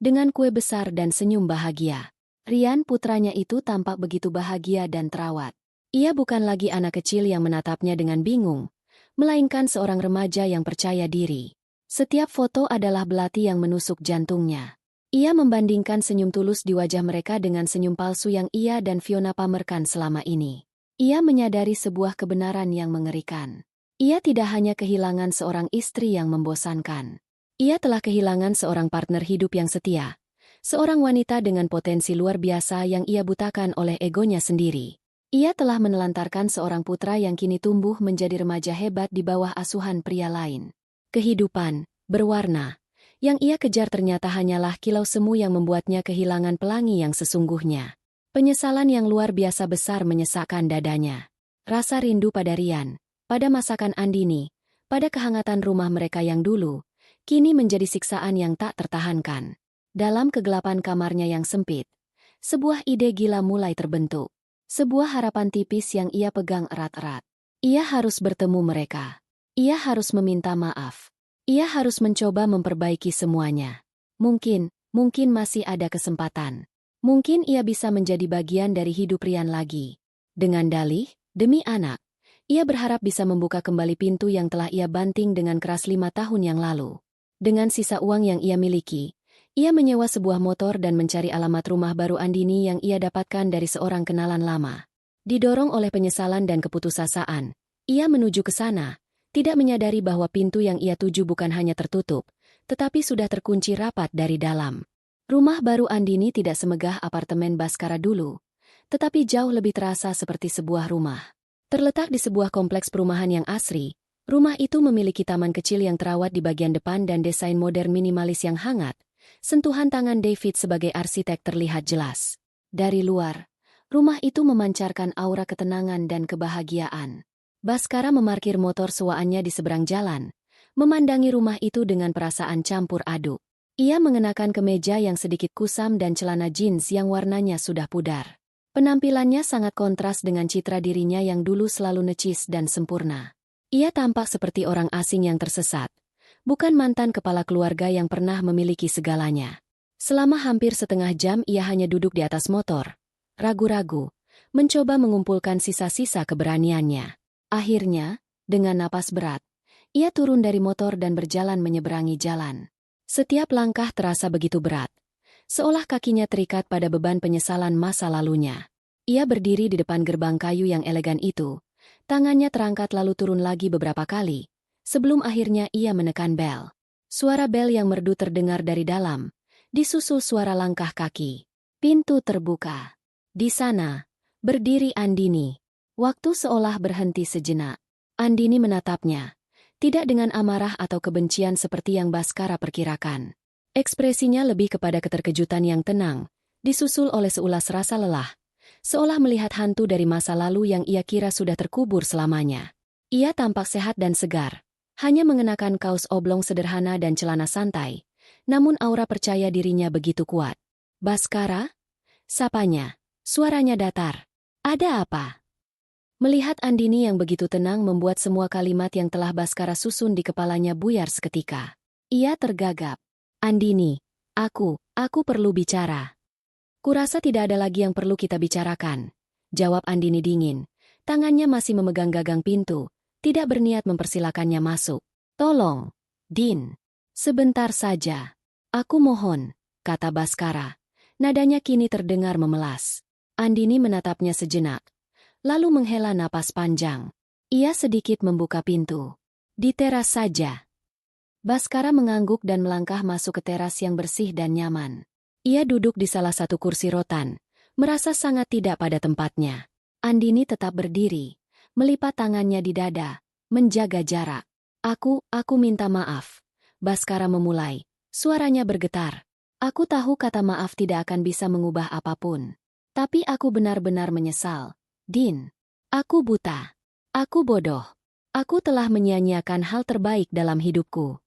dengan kue besar dan senyum bahagia. Rian, putranya itu, tampak begitu bahagia dan terawat. Ia bukan lagi anak kecil yang menatapnya dengan bingung, melainkan seorang remaja yang percaya diri. Setiap foto adalah belati yang menusuk jantungnya. Ia membandingkan senyum tulus di wajah mereka dengan senyum palsu yang ia dan Fiona pamerkan selama ini. Ia menyadari sebuah kebenaran yang mengerikan. Ia tidak hanya kehilangan seorang istri yang membosankan. Ia telah kehilangan seorang partner hidup yang setia. Seorang wanita dengan potensi luar biasa yang ia butakan oleh egonya sendiri. Ia telah menelantarkan seorang putra yang kini tumbuh menjadi remaja hebat di bawah asuhan pria lain. Kehidupan, berwarna, yang ia kejar ternyata hanyalah kilau semu yang membuatnya kehilangan pelangi yang sesungguhnya. Penyesalan yang luar biasa besar menyesakkan dadanya. Rasa rindu pada Rian, pada masakan Andini, pada kehangatan rumah mereka yang dulu, kini menjadi siksaan yang tak tertahankan. Dalam kegelapan kamarnya yang sempit, sebuah ide gila mulai terbentuk. Sebuah harapan tipis yang ia pegang erat-erat. Ia harus bertemu mereka. Ia harus meminta maaf. Ia harus mencoba memperbaiki semuanya. Mungkin masih ada kesempatan. Mungkin ia bisa menjadi bagian dari hidup Rian lagi. Dengan dalih, demi anak, ia berharap bisa membuka kembali pintu yang telah ia banting dengan keras 5 tahun yang lalu. Dengan sisa uang yang ia miliki, ia menyewa sebuah motor dan mencari alamat rumah baru Andini yang ia dapatkan dari seorang kenalan lama. Didorong oleh penyesalan dan keputusasaan, ia menuju ke sana, tidak menyadari bahwa pintu yang ia tuju bukan hanya tertutup, tetapi sudah terkunci rapat dari dalam. Rumah baru Andini tidak semegah apartemen Baskara dulu, tetapi jauh lebih terasa seperti sebuah rumah. Terletak di sebuah kompleks perumahan yang asri, rumah itu memiliki taman kecil yang terawat di bagian depan dan desain modern minimalis yang hangat. Sentuhan tangan David sebagai arsitek terlihat jelas. Dari luar, rumah itu memancarkan aura ketenangan dan kebahagiaan. Baskara memarkir motor sewaannya di seberang jalan, memandangi rumah itu dengan perasaan campur aduk. Ia mengenakan kemeja yang sedikit kusam dan celana jeans yang warnanya sudah pudar. Penampilannya sangat kontras dengan citra dirinya yang dulu selalu necis dan sempurna. Ia tampak seperti orang asing yang tersesat. Bukan mantan kepala keluarga yang pernah memiliki segalanya. Selama hampir setengah jam ia hanya duduk di atas motor, ragu-ragu, mencoba mengumpulkan sisa-sisa keberaniannya. Akhirnya, dengan napas berat, ia turun dari motor dan berjalan menyeberangi jalan. Setiap langkah terasa begitu berat, seolah kakinya terikat pada beban penyesalan masa lalunya. Ia berdiri di depan gerbang kayu yang elegan itu, tangannya terangkat lalu turun lagi beberapa kali. Sebelum akhirnya ia menekan bel. Suara bel yang merdu terdengar dari dalam, disusul suara langkah kaki. Pintu terbuka. Di sana, berdiri Andini. Waktu seolah berhenti sejenak. Andini menatapnya, tidak dengan amarah atau kebencian seperti yang Baskara perkirakan. Ekspresinya lebih kepada keterkejutan yang tenang, disusul oleh seulas rasa lelah, seolah melihat hantu dari masa lalu yang ia kira sudah terkubur selamanya. Ia tampak sehat dan segar, hanya mengenakan kaos oblong sederhana dan celana santai, namun aura percaya dirinya begitu kuat. Baskara? Sapanya. Suaranya datar. Ada apa? Melihat Andini yang begitu tenang membuat semua kalimat yang telah Baskara susun di kepalanya buyar seketika. Ia tergagap. Andini, aku perlu bicara. Kurasa tidak ada lagi yang perlu kita bicarakan, jawab Andini dingin. Tangannya masih memegang gagang pintu, tidak berniat mempersilakannya masuk. Tolong, Din. Sebentar saja. Aku mohon, kata Baskara. Nadanya kini terdengar memelas. Andini menatapnya sejenak, lalu menghela napas panjang. Ia sedikit membuka pintu. Di teras saja. Baskara mengangguk dan melangkah masuk ke teras yang bersih dan nyaman. Ia duduk di salah satu kursi rotan, merasa sangat tidak pada tempatnya. Andini tetap berdiri, melipat tangannya di dada, menjaga jarak. Aku minta maaf. Baskara memulai, suaranya bergetar. Aku tahu kata maaf tidak akan bisa mengubah apapun. Tapi aku benar-benar menyesal. Din, aku buta. Aku bodoh. Aku telah menyia-nyiakan hal terbaik dalam hidupku.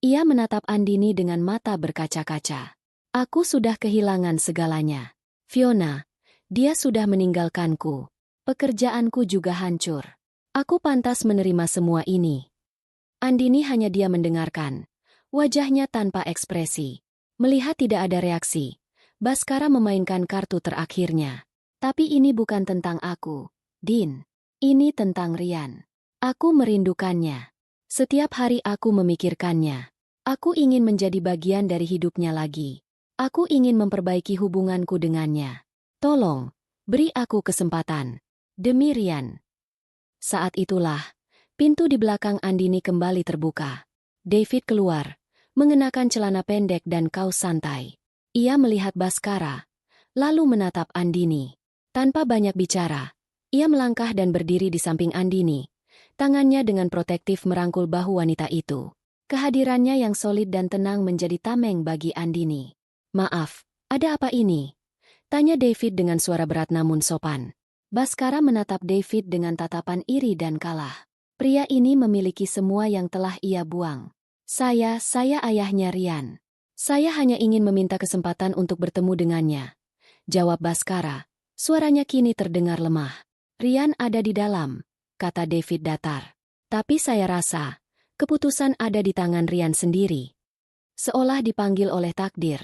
Ia menatap Andini dengan mata berkaca-kaca. Aku sudah kehilangan segalanya. Fiona, dia sudah meninggalkanku. Pekerjaanku juga hancur. Aku pantas menerima semua ini. Andini hanya diam mendengarkan. Wajahnya tanpa ekspresi. Melihat tidak ada reaksi, Baskara memainkan kartu terakhirnya. Tapi ini bukan tentang aku, Din. Ini tentang Rian. Aku merindukannya. Setiap hari aku memikirkannya. Aku ingin menjadi bagian dari hidupnya lagi. Aku ingin memperbaiki hubunganku dengannya. Tolong, beri aku kesempatan. Demi Rian. Saat itulah, pintu di belakang Andini kembali terbuka. David keluar, mengenakan celana pendek dan kaos santai. Ia melihat Baskara, lalu menatap Andini. Tanpa banyak bicara, ia melangkah dan berdiri di samping Andini. Tangannya dengan protektif merangkul bahu wanita itu. Kehadirannya yang solid dan tenang menjadi tameng bagi Andini. Maaf, ada apa ini? Tanya David dengan suara berat namun sopan. Baskara menatap David dengan tatapan iri dan kalah. Pria ini memiliki semua yang telah ia buang. Saya ayahnya Rian. Saya hanya ingin meminta kesempatan untuk bertemu dengannya. Jawab Baskara. Suaranya kini terdengar lemah. Rian ada di dalam, kata David datar. Tapi saya rasa, keputusan ada di tangan Rian sendiri. Seolah dipanggil oleh takdir,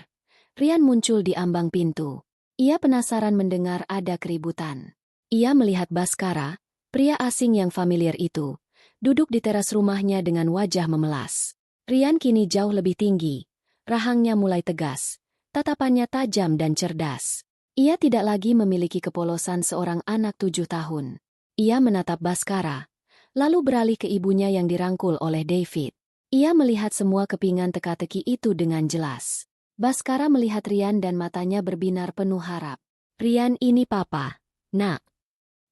Rian muncul di ambang pintu. Ia penasaran mendengar ada keributan. Ia melihat Baskara, pria asing yang familiar itu, duduk di teras rumahnya dengan wajah memelas. Rian kini jauh lebih tinggi, rahangnya mulai tegas, tatapannya tajam dan cerdas. Ia tidak lagi memiliki kepolosan seorang anak 7 tahun. Ia menatap Baskara, lalu beralih ke ibunya yang dirangkul oleh David. Ia melihat semua kepingan teka-teki itu dengan jelas. Baskara melihat Rian dan matanya berbinar penuh harap. Rian ini papa, nak.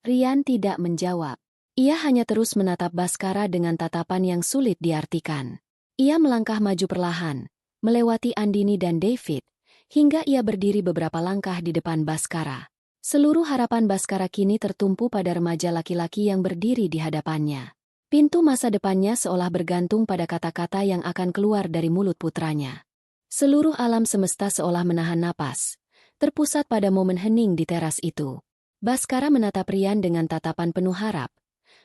Rian tidak menjawab. Ia hanya terus menatap Baskara dengan tatapan yang sulit diartikan. Ia melangkah maju perlahan, melewati Andini dan David, hingga ia berdiri beberapa langkah di depan Baskara. Seluruh harapan Baskara kini tertumpu pada remaja laki-laki yang berdiri di hadapannya. Pintu masa depannya seolah bergantung pada kata-kata yang akan keluar dari mulut putranya. Seluruh alam semesta seolah menahan napas, terpusat pada momen hening di teras itu. Baskara menatap Rian dengan tatapan penuh harap.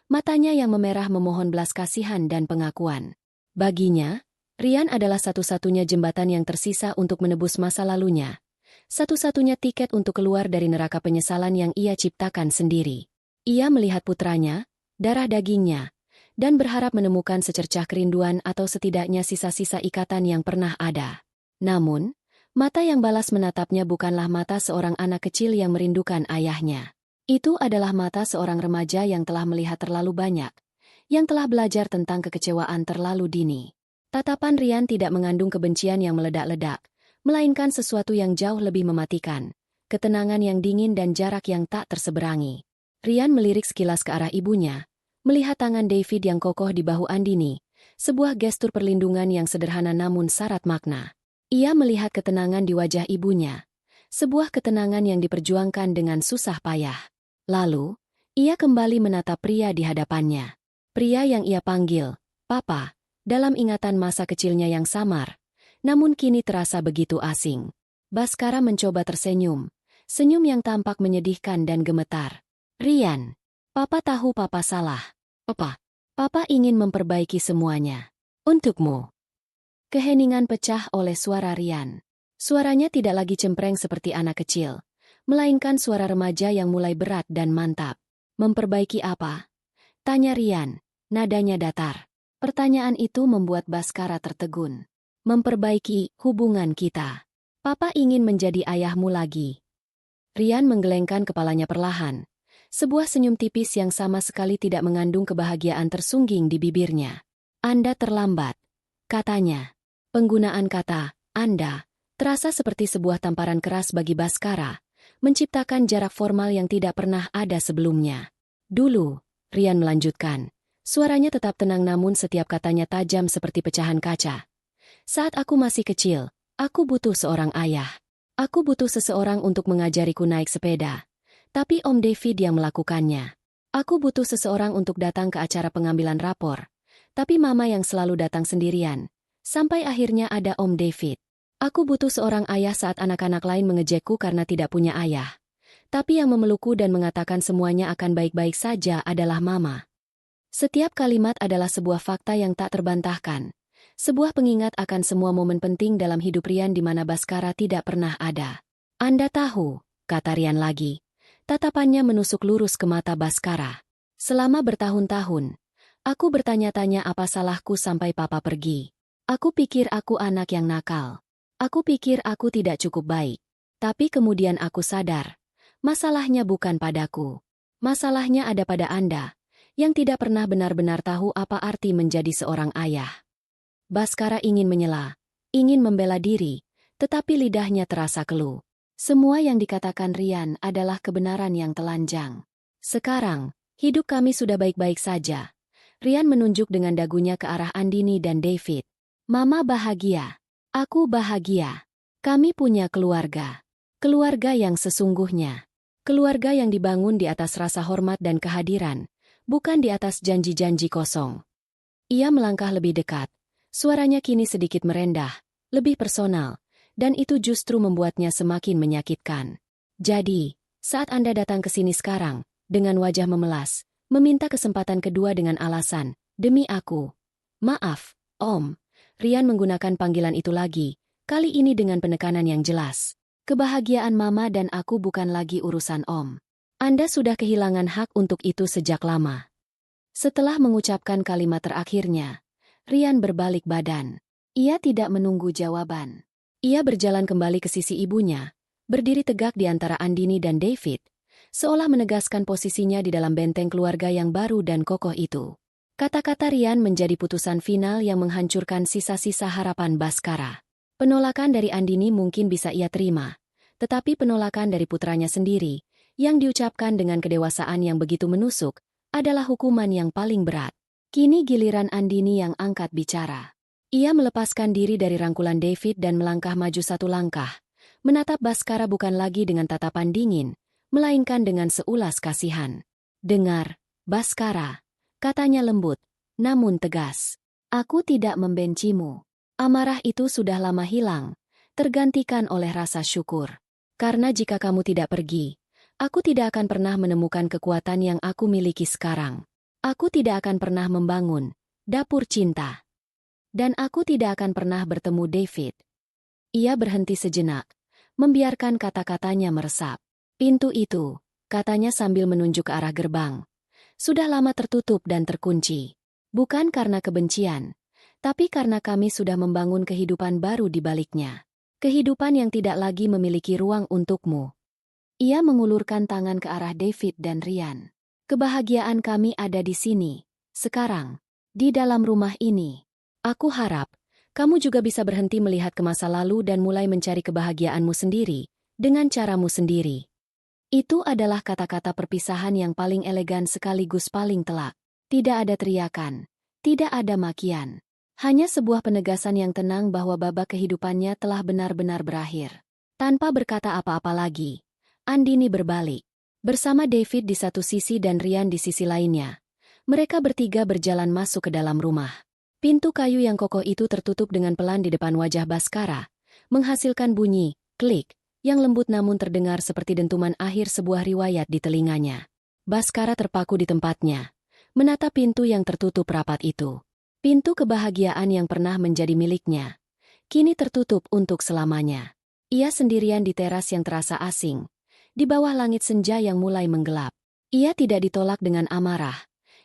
Matanya yang memerah memohon belas kasihan dan pengakuan. Baginya, Rian adalah satu-satunya jembatan yang tersisa untuk menebus masa lalunya. Satu-satunya tiket untuk keluar dari neraka penyesalan yang ia ciptakan sendiri. Ia melihat putranya, darah dagingnya, dan berharap menemukan secercah kerinduan atau setidaknya sisa-sisa ikatan yang pernah ada. Namun, mata yang balas menatapnya bukanlah mata seorang anak kecil yang merindukan ayahnya. Itu adalah mata seorang remaja yang telah melihat terlalu banyak, yang telah belajar tentang kekecewaan terlalu dini. Tatapan Rian tidak mengandung kebencian yang meledak-ledak, melainkan sesuatu yang jauh lebih mematikan, ketenangan yang dingin dan jarak yang tak terseberangi. Rian melirik sekilas ke arah ibunya, melihat tangan David yang kokoh di bahu Andini, sebuah gestur perlindungan yang sederhana namun syarat makna. Ia melihat ketenangan di wajah ibunya, sebuah ketenangan yang diperjuangkan dengan susah payah. Lalu, ia kembali menatap pria di hadapannya. Pria yang ia panggil, Papa, dalam ingatan masa kecilnya yang samar, namun kini terasa begitu asing. Baskara mencoba tersenyum, senyum yang tampak menyedihkan dan gemetar. Rian, Papa tahu Papa salah. Papa ingin memperbaiki semuanya. Untukmu. Keheningan pecah oleh suara Rian. Suaranya tidak lagi cempreng seperti anak kecil, melainkan suara remaja yang mulai berat dan mantap. Memperbaiki apa? Tanya Rian, nadanya datar. Pertanyaan itu membuat Baskara tertegun. Memperbaiki hubungan kita. Papa ingin menjadi ayahmu lagi. Rian menggelengkan kepalanya perlahan. Sebuah senyum tipis yang sama sekali tidak mengandung kebahagiaan tersungging di bibirnya. Anda terlambat, katanya. Penggunaan kata, Anda, terasa seperti sebuah tamparan keras bagi Baskara, menciptakan jarak formal yang tidak pernah ada sebelumnya. Dulu, Rian melanjutkan, suaranya tetap tenang namun setiap katanya tajam seperti pecahan kaca. Saat aku masih kecil, aku butuh seorang ayah. Aku butuh seseorang untuk mengajariku naik sepeda. Tapi Om David yang melakukannya. Aku butuh seseorang untuk datang ke acara pengambilan rapor. Tapi Mama yang selalu datang sendirian. Sampai akhirnya ada Om David. Aku butuh seorang ayah saat anak-anak lain mengejekku karena tidak punya ayah. Tapi yang memelukku dan mengatakan semuanya akan baik-baik saja adalah Mama. Setiap kalimat adalah sebuah fakta yang tak terbantahkan. Sebuah pengingat akan semua momen penting dalam hidup Rian di mana Baskara tidak pernah ada. Anda tahu, kata Rian lagi. Tatapannya menusuk lurus ke mata Baskara. Selama bertahun-tahun, aku bertanya-tanya apa salahku sampai Papa pergi. Aku pikir aku anak yang nakal. Aku pikir aku tidak cukup baik. Tapi kemudian aku sadar, masalahnya bukan padaku. Masalahnya ada pada Anda, yang tidak pernah benar-benar tahu apa arti menjadi seorang ayah. Baskara ingin menyela, ingin membela diri, tetapi lidahnya terasa keluh. Semua yang dikatakan Rian adalah kebenaran yang telanjang. Sekarang, hidup kami sudah baik-baik saja. Rian menunjuk dengan dagunya ke arah Andini dan David. Mama bahagia. Aku bahagia. Kami punya keluarga. Keluarga yang sesungguhnya. Keluarga yang dibangun di atas rasa hormat dan kehadiran, bukan di atas janji-janji kosong. Ia melangkah lebih dekat. Suaranya kini sedikit merendah, lebih personal, dan itu justru membuatnya semakin menyakitkan. Jadi, saat Anda datang ke sini sekarang, dengan wajah memelas, meminta kesempatan kedua dengan alasan, demi aku. Maaf, Om. Rian menggunakan panggilan itu lagi, kali ini dengan penekanan yang jelas. Kebahagiaan Mama dan aku bukan lagi urusan Om. Anda sudah kehilangan hak untuk itu sejak lama. Setelah mengucapkan kalimat terakhirnya, Rian berbalik badan. Ia tidak menunggu jawaban. Ia berjalan kembali ke sisi ibunya, berdiri tegak di antara Andini dan David, seolah menegaskan posisinya di dalam benteng keluarga yang baru dan kokoh itu. Kata-kata Rian menjadi putusan final yang menghancurkan sisa-sisa harapan Baskara. Penolakan dari Andini mungkin bisa ia terima, tetapi penolakan dari putranya sendiri, yang diucapkan dengan kedewasaan yang begitu menusuk, adalah hukuman yang paling berat. Kini giliran Andini yang angkat bicara. Ia melepaskan diri dari rangkulan David dan melangkah maju satu langkah, menatap Baskara bukan lagi dengan tatapan dingin, melainkan dengan seulas kasihan. Dengar, Baskara, katanya lembut, namun tegas. Aku tidak membencimu. Amarah itu sudah lama hilang, tergantikan oleh rasa syukur. Karena jika kamu tidak pergi, aku tidak akan pernah menemukan kekuatan yang aku miliki sekarang. Aku tidak akan pernah membangun dapur cinta. Dan aku tidak akan pernah bertemu David. Ia berhenti sejenak, membiarkan kata-katanya meresap. Pintu itu, katanya sambil menunjuk ke arah gerbang, sudah lama tertutup dan terkunci. Bukan karena kebencian, tapi karena kami sudah membangun kehidupan baru di baliknya. Kehidupan yang tidak lagi memiliki ruang untukmu. Ia mengulurkan tangan ke arah David dan Rian. Kebahagiaan kami ada di sini, sekarang, di dalam rumah ini. Aku harap, kamu juga bisa berhenti melihat ke masa lalu dan mulai mencari kebahagiaanmu sendiri, dengan caramu sendiri. Itu adalah kata-kata perpisahan yang paling elegan sekaligus paling telak. Tidak ada teriakan, tidak ada makian. Hanya sebuah penegasan yang tenang bahwa babak kehidupannya telah benar-benar berakhir. Tanpa berkata apa-apa lagi, Andini berbalik. Bersama David di satu sisi dan Rian di sisi lainnya. Mereka bertiga berjalan masuk ke dalam rumah. Pintu kayu yang kokoh itu tertutup dengan pelan di depan wajah Baskara, menghasilkan bunyi, klik, yang lembut namun terdengar seperti dentuman akhir sebuah riwayat di telinganya. Baskara terpaku di tempatnya, menatap pintu yang tertutup rapat itu. Pintu kebahagiaan yang pernah menjadi miliknya, kini tertutup untuk selamanya. Ia sendirian di teras yang terasa asing, di bawah langit senja yang mulai menggelap. Ia tidak ditolak dengan amarah.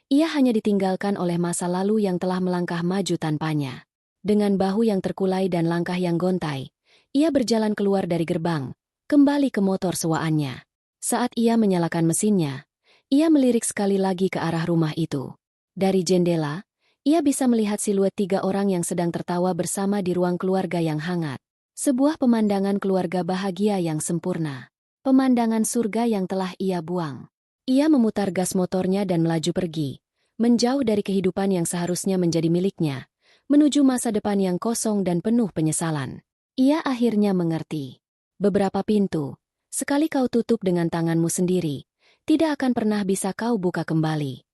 Ia hanya ditinggalkan oleh masa lalu yang telah melangkah maju tanpanya. Dengan bahu yang terkulai dan langkah yang gontai, ia berjalan keluar dari gerbang, kembali ke motor sewaannya. Saat ia menyalakan mesinnya, ia melirik sekali lagi ke arah rumah itu. Dari jendela, ia bisa melihat siluet 3 orang yang sedang tertawa bersama di ruang keluarga yang hangat. Sebuah pemandangan keluarga bahagia yang sempurna. Pemandangan surga yang telah ia buang. Ia memutar gas motornya dan melaju pergi, menjauh dari kehidupan yang seharusnya menjadi miliknya, menuju masa depan yang kosong dan penuh penyesalan. Ia akhirnya mengerti. Beberapa pintu, sekali kau tutup dengan tanganmu sendiri, tidak akan pernah bisa kau buka kembali.